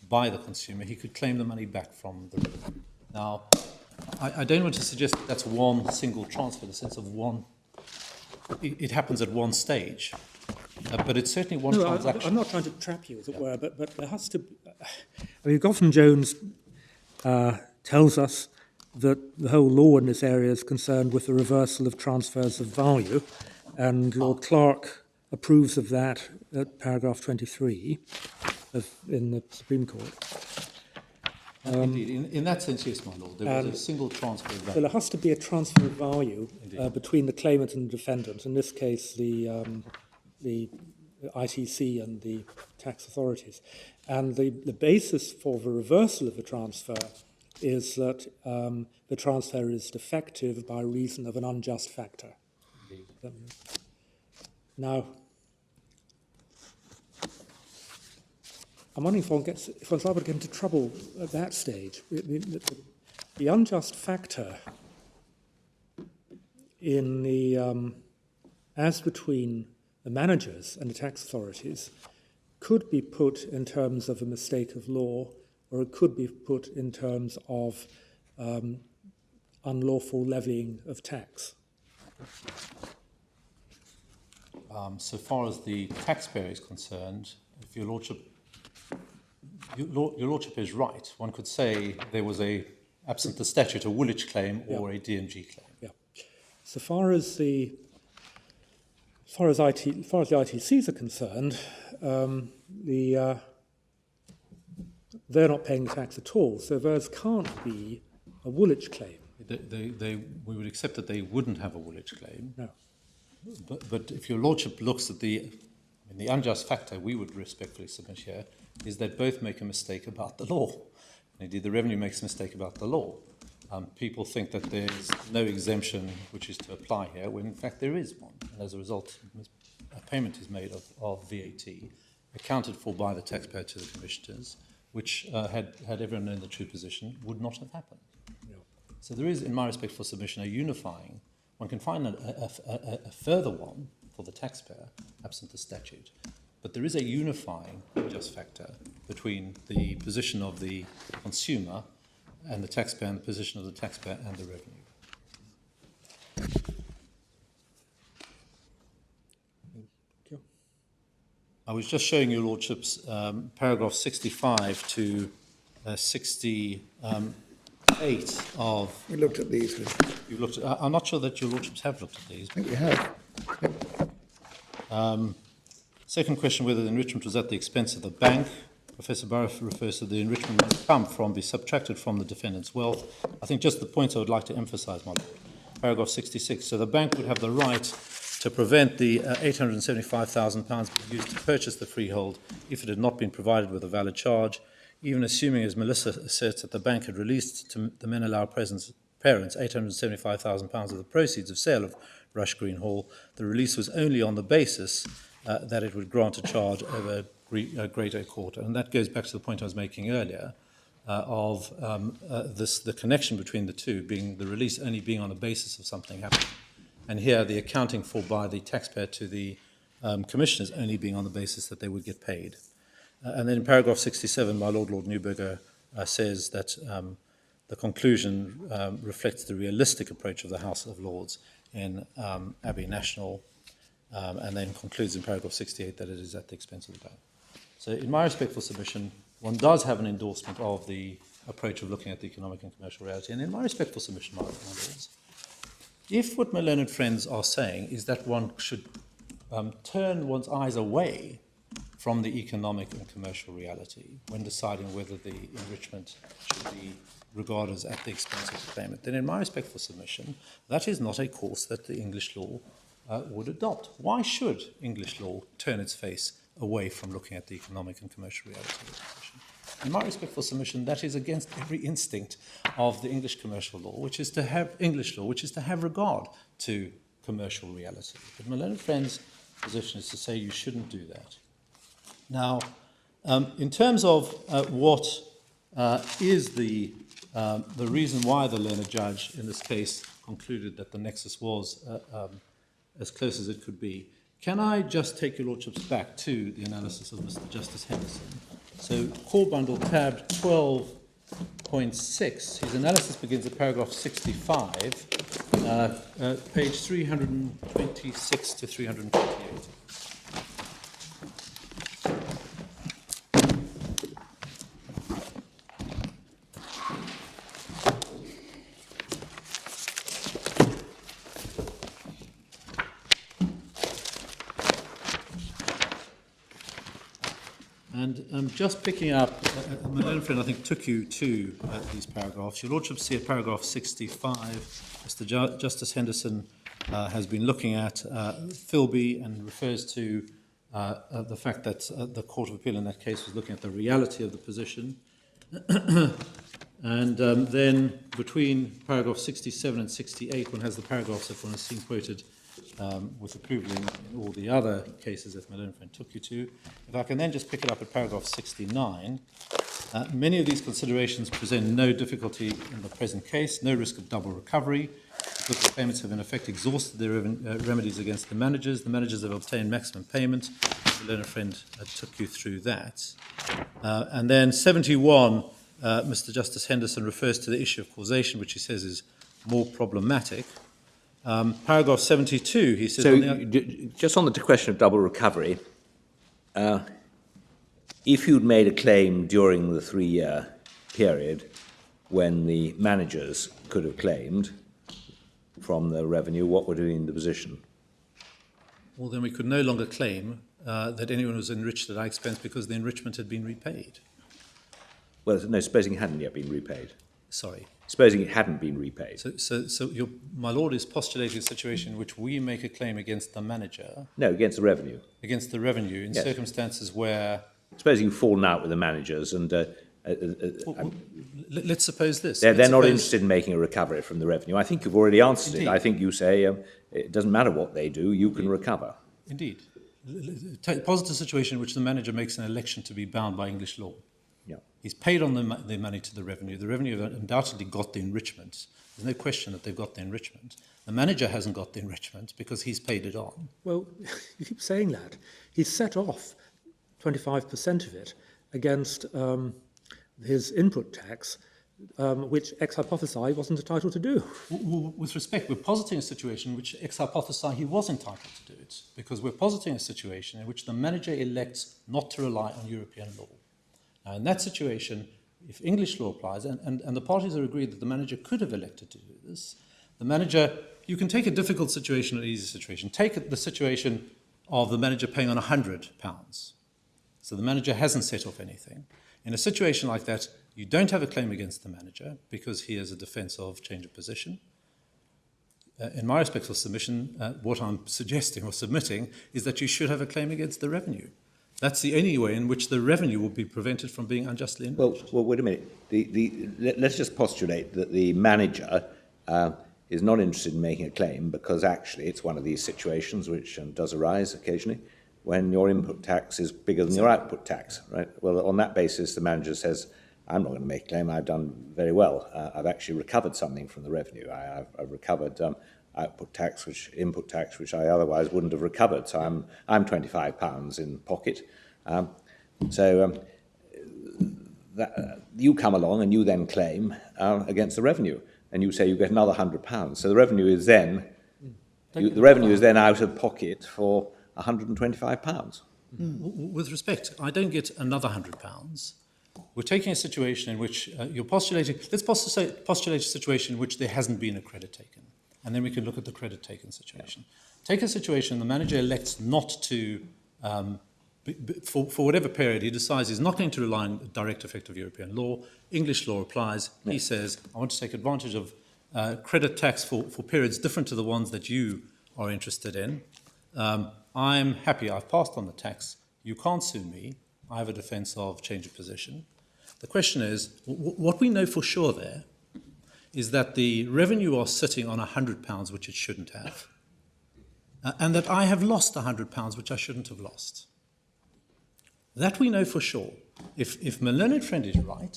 by the consumer, he could claim the money back from the revenue. Now, I don't want to suggest that that's one single transfer in the sense of one, it happens at one stage, but it's certainly one transaction. I'm not trying to trap you, as it were, but there has to. I mean, Goffin Jones tells us that the whole law in this area is concerned with the reversal of transfers of value, and Lord Clark approves of that at paragraph 23 in the Supreme Court. Indeed, in that sense, yes, my lord, there was a single transfer of So value. there has to be a transfer of value between the claimant and the defendant. In this case, the ITC and the tax authorities. And the basis for the reversal of the transfer is that the transfer is defective by reason of an unjust factor. Now, I'm wondering if one's liable to get into trouble at that stage. The unjust factor in the as between the managers and the tax authorities could be put in terms of a mistake of law, or it could be put in terms of unlawful levying of tax. So far as the taxpayer is concerned, if your lordship is right, one could say there was absent the statute, a Woolwich claim or a DMG claim. Yeah. So far as the ITCs are concerned, they're not paying tax at all, so theirs can't be a Woolwich claim. We would accept that they wouldn't have a Woolwich claim. No. But if your lordship looks at the unjust factor, we would respectfully submit here, is that both make a mistake about the law. Indeed, the revenue makes a mistake about the law. People think that there's no exemption which is to apply here, when in fact there is one. And as a result, a payment is made of VAT, accounted for by the taxpayer to the commissioners, which, had everyone known the true position, would not have happened. No. So there is, in my respectful submission, a unifying. One can find a further one for the taxpayer, absent the statute. But there is a unifying just factor between the position of the consumer and the taxpayer, and the position of the taxpayer and the revenue. Thank you. I was just showing your lordships paragraph 65 to 68 of. We looked at these. You looked at, I'm not sure that your lordships have looked at these. I think we have. Second question, whether the enrichment was at the expense of the bank. Professor Burrough refers to the enrichment must come from, be subtracted from the defendant's wealth. I think just the points I would like to emphasise, my lord. Paragraph 66. So the bank would have the right to prevent the £875,000 being used to purchase the freehold if it had not been provided with a valid charge, even assuming, as Melissa asserts, that the bank had released to the Menalao parents £875,000 of the proceeds of sale of Rush Green Hall. The release was only on the basis that it would grant a charge over a greater quarter. And that goes back to the point I was making earlier of the connection between the two, being the release only being on the basis of something happening. And here the accounting for by the taxpayer to the commissioners only being on the basis that they would get paid. And then in paragraph 67, my Lord Neuberger says that the conclusion reflects the realistic approach of the House of Lords in Abbey National, and then concludes in paragraph 68 that it is at the expense of the bank. So in my respectful submission, one does have an endorsement of the approach of looking at the economic and commercial reality. And in my respectful submission, my lords, if what my learned friends are saying is that one should turn one's eyes away from the economic and commercial reality when deciding whether the enrichment should be regarded as at the expense of the claimant, then in my respectful submission, that is not a course that the English law would adopt. Why should English law turn its face away from looking at the economic and commercial reality of the position? In my respectful submission, that is against every instinct of the English commercial law, which is to have English law, which is to have regard to commercial reality. But my learned friend's position is to say you shouldn't do that. Now, in terms of what is the reason why the learned judge in this case concluded that the nexus was as close as it could be, can I just take your lordships back to the analysis of Mr. Justice Henderson? So, core bundle tab 12.6, his analysis begins at paragraph 65, page 326 to 328. And just picking up, my learned friend I think took you to these paragraphs. Your lordship see at paragraph 65, Mr. Justice Henderson has been looking at Philby and refers to the fact that the Court of Appeal in that case was looking at the reality of the position. And then between paragraph 67 and 68, one has the paragraphs that one has seen quoted with approval in all the other cases that my learned friend took you to. If I can then just pick it up at paragraph 69, many of these considerations present no difficulty in the present case, no risk of double recovery. The claimants have in effect exhausted their remedies against the managers have obtained maximum payment. The learned friend took you through that. And then 71, Mr. Justice Henderson refers to the issue of causation, which he says is more problematic. Paragraph 72, he says... So, just on the question of double recovery, if you'd made a claim during the 3-year period when the managers could have claimed from the revenue, what would have been the position? Well, then we could no longer claim that anyone was enriched at our expense because the enrichment had been repaid. Well, no, supposing it hadn't yet been repaid. Sorry. Supposing it hadn't been repaid. So my lord is postulating a situation in which we make a claim against the manager. No, against the revenue. Against the revenue in Yes. circumstances where... Supposing you've fallen out with the managers and let's suppose this. they're Let's not suppose- interested in making a recovery from the revenue. I think you've already answered Indeed. it. I think you say it doesn't matter what they do, you can recover. Indeed. Posit a situation in which the manager makes an election to be bound by English law. Yeah. He's paid on the money to the revenue. The revenue have undoubtedly got the enrichment. There's no question that they've got the enrichment. The manager hasn't got the enrichment because he's paid it on. Well, you keep saying that. He's set off 25% of it against his input tax, which ex hypothesi wasn't entitled to do. With respect, we're positing a situation in which ex hypothesi he was entitled to do it, because we're positing a situation in which the manager elects not to rely on European law. Now, in that situation, if English law applies, and the parties are agreed that the manager could have elected to do this, the manager, you can take a difficult situation or an easy situation. Take the situation of the manager paying on £100. So the manager hasn't set off anything. In a situation like that, you don't have a claim against the manager because he has a defence of change of position. In my respectful submission, what I'm suggesting or submitting is that you should have a claim against the revenue. That's the only way in which the revenue will be prevented from being unjustly enriched. Well, wait a minute. Let's just postulate that the manager is not interested in making a claim because actually it's one of these situations which does arise occasionally when your input tax is bigger than your output tax, right? Well, on that basis, the manager says, I'm not going to make a claim, I've done very well. I've actually recovered something from the revenue. I've recovered input tax, which I otherwise wouldn't have recovered. So I'm £25 in pocket. You come along and you then claim against the revenue, and you say you get another £100. So the revenue is then out of pocket for £125. With respect, I don't get another £100. We're taking a situation in which you're postulating. Let's postulate a situation in which there hasn't been a credit taken, and then we can look at the credit taken situation. Take a situation the manager elects not to, for whatever period, he decides he's not going to rely on direct effect of European law. English law applies. Yeah. He says, I want to take advantage of credit tax for periods different to the ones that you are interested in. I'm happy, I've passed on the tax. You can't sue me. I have a defence of change of position. The question is, what we know for sure there is that the revenue are sitting on £100, which it shouldn't have. and that I have lost £100 which I shouldn't have lost. That we know for sure. If my learned friend is right,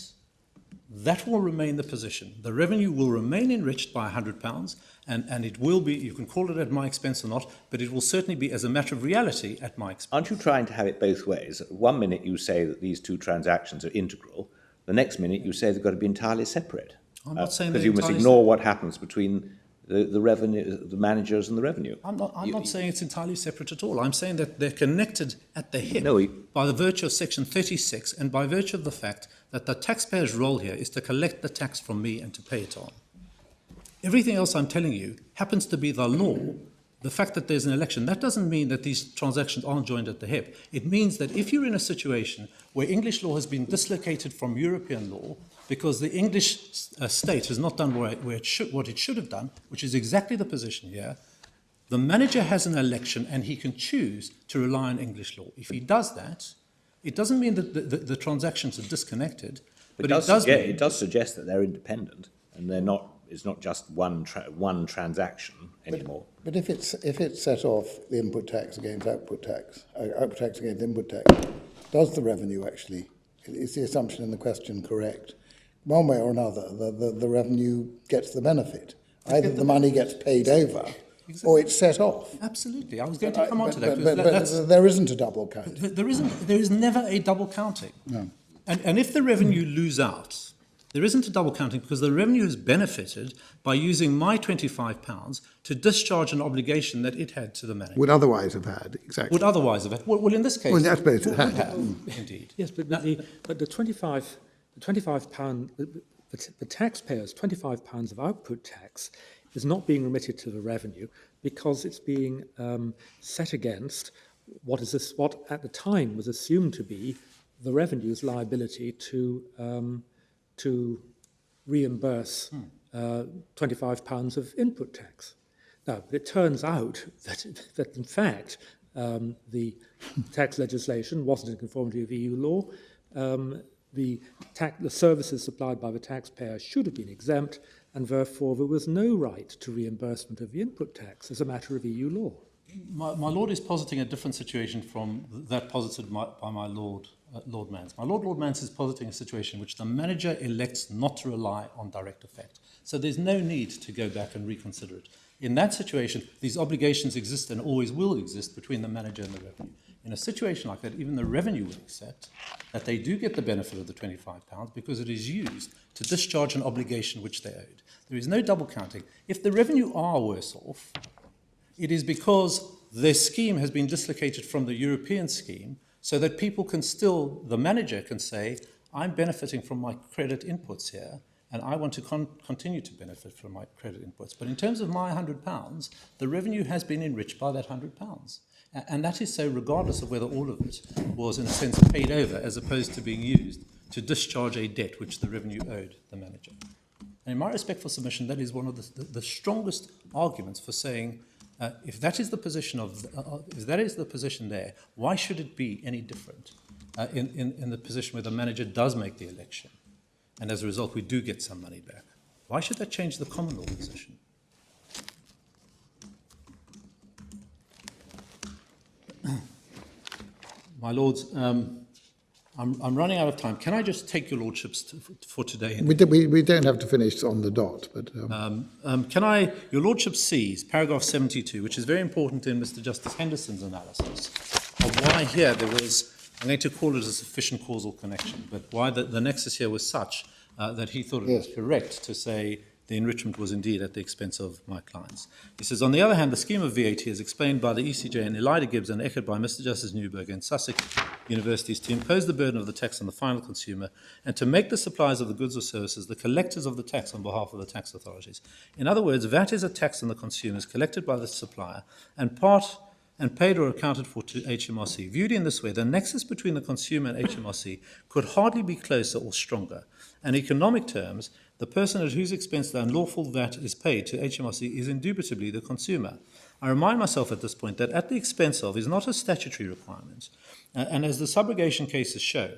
that will remain the position. The revenue will remain enriched by £100, and it will be, you can call it at my expense or not, but it will certainly be, as a matter of reality, at my expense. Aren't you trying to have it both ways? One minute you say that these two transactions are integral, the next minute you say they've got to be entirely separate. I'm not saying because they're you must entirely ignore what happens between the revenue, the managers and the revenue. I'm not saying it's entirely separate at all. I'm saying that they're connected at the hip No, by the virtue of Section 36 and by virtue of the fact that the taxpayer's role here is to collect the tax from me and to pay it on. Everything else I'm telling you happens to be the law. The fact that there's an election, that doesn't mean that these transactions aren't joined at the hip. It means that if you're in a situation where English law has been dislocated from European law because the English state has not done what it should have done, which is exactly the position here, the manager has an election and he can choose to rely on English law. If he does that, it doesn't mean that the transactions are disconnected, but it does suggest that they're independent and they're not. It's not just one transaction anymore. But if it's set off the input tax against output tax against input tax, does the revenue actually, is the assumption in the question correct? One way or another, the revenue gets the benefit. Either the money gets paid over, or it's set off. Absolutely. I was going to come on to that. But there isn't a double count. There is never a double counting. No. And if the revenue lose out, there isn't a double counting because the revenue has benefited by using my £25 to discharge an obligation that it had to the manager. Would otherwise have had, exactly. Would otherwise have had. Well, in this case, Well, in that case it would had. have, indeed. Yes, but the £25, the taxpayer's £25 of output tax is not being remitted to the revenue because it's being set against what at the time was assumed to be the revenue's liability to reimburse £25 of input tax. Now, but it turns out that in fact, the tax legislation wasn't in conformity with EU law. The services supplied by the taxpayer should have been exempt, and therefore there was no right to reimbursement of the input tax as a matter of EU law. My Lord is positing a different situation from that posited by my Lord Mans. My Lord Mans is positing a situation in which the manager elects not to rely on direct effect. So there's no need to go back and reconsider it. In that situation, these obligations exist and always will exist between the manager and the revenue. In a situation like that, even the revenue will accept that they do get the benefit of the £25 because it is used to discharge an obligation which they owed. There is no double counting. If the revenue are worse off, it is because their scheme has been dislocated from the European scheme so that people can still, the manager can say, I'm benefiting from my credit inputs here and I want to continue to benefit from my credit inputs. But in terms of my £100, the revenue has been enriched by that £100. And that is so regardless of whether all of it was in a sense paid over as opposed to being used to discharge a debt which the revenue owed the manager. And in my respectful submission, that is one of the strongest arguments for saying if that is the position if that is the position there, why should it be any different in the position where the manager does make the election, and as a result we do get some money back? Why should that change the common law position? My lords, I'm running out of time. Can I just take your lordships for today? We don't have to finish on the dot, but... Your lordship sees paragraph 72, which is very important in Mr. Justice Henderson's analysis of why here there was, I'm going to call it a sufficient causal connection, but why the nexus here was such that he thought it was correct to say the enrichment was indeed at the expense of my clients. He says, on the other hand, the scheme of VAT is explained by the ECJ and Elida Gibbs and echoed by Mr. Justice Newberg and Sussex universities to impose the burden of the tax on the final consumer and to make the suppliers of the goods or services the collectors of the tax on behalf of the tax authorities. In other words, VAT is a tax on the consumers collected by the supplier and paid or accounted for to HMRC. Viewed in this way, the nexus between the consumer and HMRC could hardly be closer or stronger. In economic terms, the person at whose expense the unlawful VAT is paid to HMRC is indubitably the consumer. I remind myself at this point that at the expense of is not a statutory requirement, and as the subrogation cases show,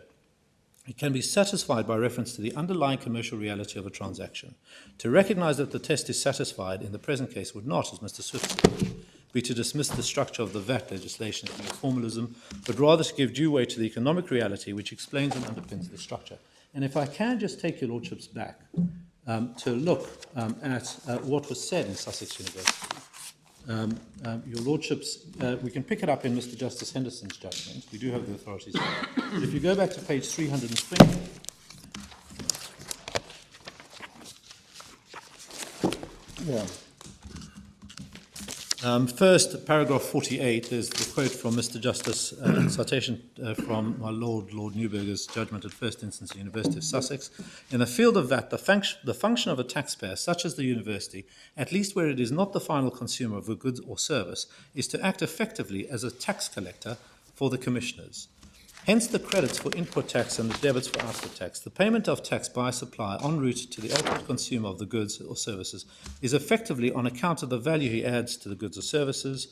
it can be satisfied by reference to the underlying commercial reality of a transaction. To recognise that the test is satisfied in the present case would not, as Mr. Swift said, be to dismiss the structure of the VAT legislation as mere formalism, but rather to give due weight to the economic reality which explains and underpins the structure. And if I can just take your lordships back to look at what was said in Sussex University. Your lordships, we can pick it up in Mr. Justice Henderson's judgment. We do have the authorities there. But if you go back to page 320, Yeah. First, paragraph 48, there's the quote from Mr. Justice, citation from my Lord Newberger's judgment at first instance, University of Sussex. In the field of VAT, the function of a taxpayer, such as the university, at least where it is not the final consumer of a good or service, is to act effectively as a tax collector for the commissioners. Hence the credits for input tax and the debits for output tax. The payment of tax by a supplier en route to the ultimate consumer of the goods or services is effectively on account of the value he adds to the goods or services.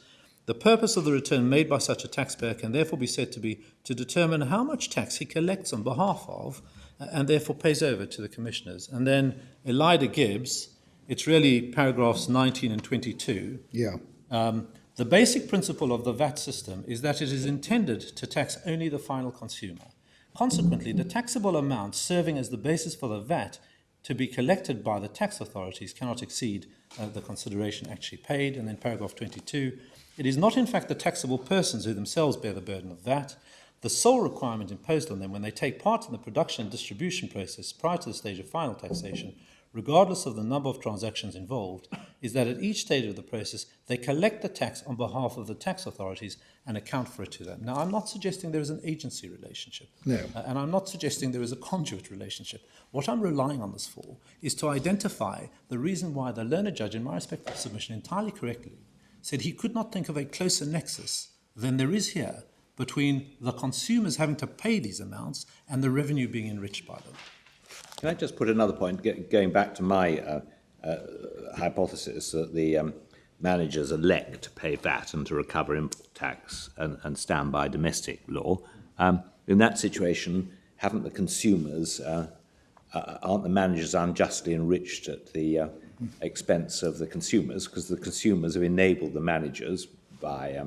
The purpose of the return made by such a taxpayer can therefore be said to be to determine how much tax he collects on behalf of and therefore pays over to the commissioners. And then Elida Gibbs, it's really paragraphs 19 and 22. Yeah. The basic principle of the VAT system is that it is intended to tax only the final consumer. Consequently, the taxable amount serving as the basis for the VAT to be collected by the tax authorities cannot exceed the consideration actually paid. And then paragraph 22, it is not in fact the taxable persons who themselves bear the burden of VAT. The sole requirement imposed on them when they take part in the production and distribution process prior to the stage of final taxation, regardless of the number of transactions involved, is that at each stage of the process they collect the tax on behalf of the tax authorities and account for it to them. Now, I'm not suggesting there is an agency relationship. No. And I'm not suggesting there is a conduit relationship. What I'm relying on this for is to identify the reason why the learned judge, in my respectful submission, entirely correctly, said he could not think of a closer nexus than there is here between the consumers having to pay these amounts and the revenue being enriched by them. Can I just put another point, going back to my hypothesis that the managers elect to pay VAT and to recover import tax and stand by domestic law. In that situation, haven't the consumers, aren't the managers unjustly enriched at the expense of the consumers, because the consumers have enabled the managers by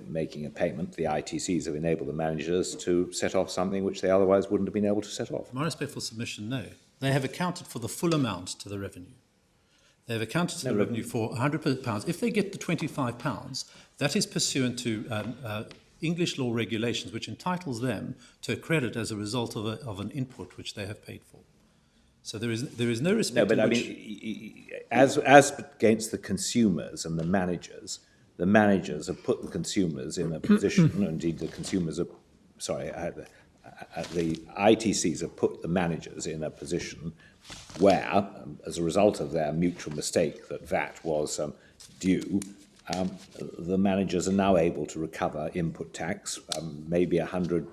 making a payment. The ITCs have enabled the managers to set off something which they otherwise wouldn't have been able to set off. My respectful submission, no. They have accounted for the full amount to the revenue. They have accounted to the revenue for £100. If they get the £25, that is pursuant to English law regulations, which entitles them to a credit as a result of an input which they have paid for. So there is no respect. No, but in I which... mean, as against the consumers and the managers have put the consumers in a position, indeed the consumers are, the ITCs have put the managers in a position where, as a result of their mutual mistake that VAT was due, the managers are now able to recover input tax, maybe £100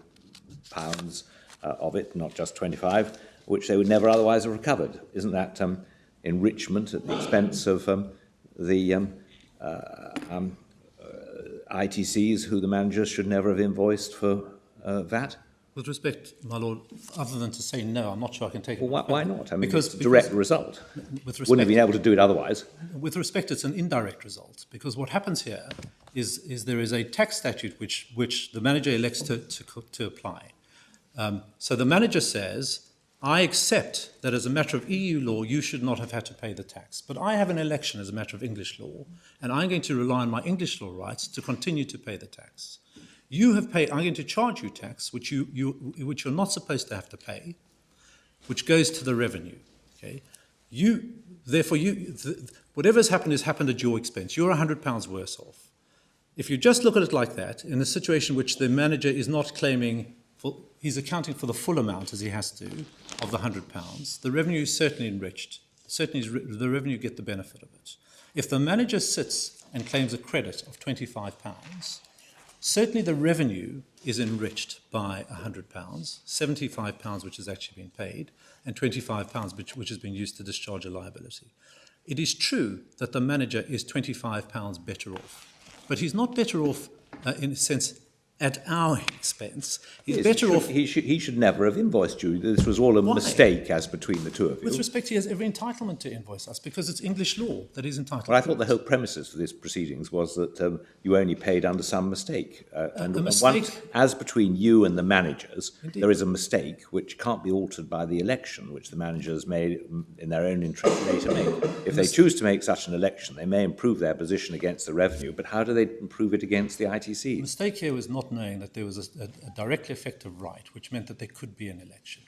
of it, not just 25, which they would never otherwise have recovered. Isn't that enrichment at the expense of the ITCs who the managers should never have invoiced for VAT? With respect, my lord, other than to say no, I'm not sure I can take it. Well, why not? I mean, because, it's a direct result. With respect, Wouldn't have been able to do it otherwise. With respect, it's an indirect result, because what happens here is there is a tax statute which the manager elects to apply. So the manager says, I accept that as a matter of EU law, you should not have had to pay the tax. But I have an election as a matter of English law, and I'm going to rely on my English law rights to continue to pay the tax. You have paid, I'm going to charge you tax, which you're not supposed to have to pay, which goes to the revenue. Okay? Whatever's happened has happened at your expense. You're £100 worse off. If you just look at it like that, in a situation which the manager is not claiming, he's accounting for the full amount, as he has to, of the £100, the revenue is certainly enriched. Certainly the revenue get the benefit of it. If the manager sits and claims a credit of £25, certainly the revenue is enriched by £100, £75 which has actually been paid, and £25 which has been used to discharge a liability. It is true that the manager is £25 better off, but he's not better off in a sense at our expense, he's Yes, better off. He should never have invoiced you. This was all a Why? mistake as between the two of you. With respect, he has every entitlement to invoice us because it's English law that he's entitled Well, I to thought the it. whole premises for this proceedings was that you only paid under some mistake. And mistake- once, as between you and the managers, Indeed. there is a mistake which can't be altered by the election, which the managers may, in their own interest, later make. If they choose to make such an election, they may improve their position against the revenue, but how do they improve it against the The ITC? mistake here was not knowing that there was a directly effective right, which meant that there could be an election.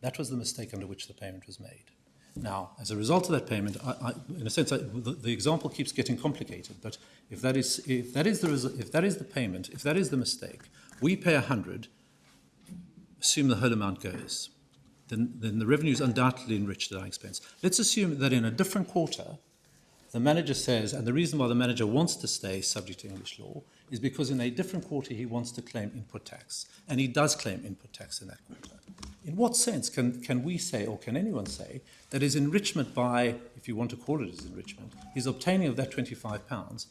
That was the mistake under which the payment was made. Now, as a result of that payment, in a sense, the example keeps getting complicated. But if that is the payment, if that is the mistake, we pay 100, assume the whole amount goes. Then the revenue is undoubtedly enriched at our expense. Let's assume that in a different quarter, the manager says, and the reason why the manager wants to stay subject to English law is because in a different quarter he wants to claim input tax, and he does claim input tax in that quarter. In what sense can we say, or can anyone say, that his enrichment by, if you want to call it as enrichment, his obtaining of that £25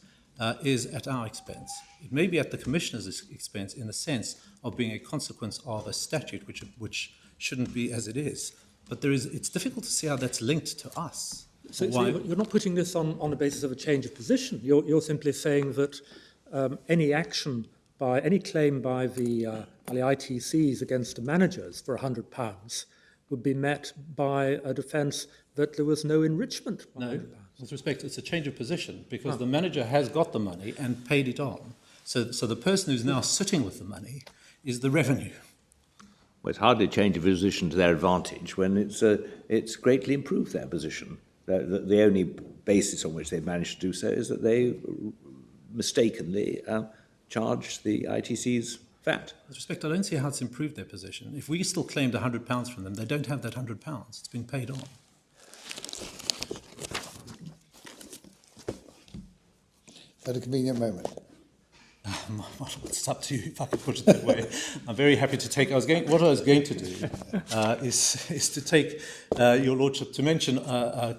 is at our expense? It may be at the Commissioner's expense in the sense of being a consequence of a statute which shouldn't be as it is. But it's difficult to see how that's linked to us. So Why? you're not putting this on the basis of a change of position. You're simply saying that any claim by the ITCs against the managers for £100 would be met by a defence that there was no enrichment. By No, £100. with respect, it's a change of position because the manager has got the money and paid it on. So the person who's now sitting with the money is the revenue. Well, it's hardly a change of position to their advantage when it's greatly improved their position. The only basis on which they've managed to do so is that they mistakenly charged the ITC's VAT. With respect, I don't see how it's improved their position. If we still claimed £100 from them, they don't have that £100. It's been paid on. At a convenient moment. It's up to you if I could put it that way. I'm very happy to take. What I was going to do is to take your lordship to mention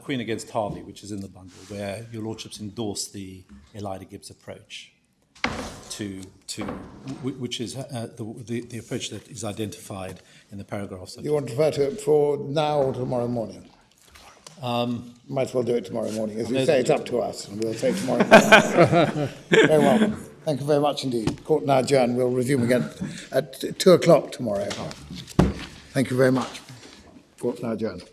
Queen against Harvey, which is in the bundle, where your lordships endorse the Elida Gibbs approach which is the approach that is identified in the paragraphs. You want to refer to it for now or tomorrow morning? Might as well do it tomorrow morning. As you say, it's up to us, and we'll say tomorrow morning. Very well. Thank you very much indeed. Court now adjourned. We'll resume again at 2 o'clock tomorrow. Thank you very much. Court now adjourned.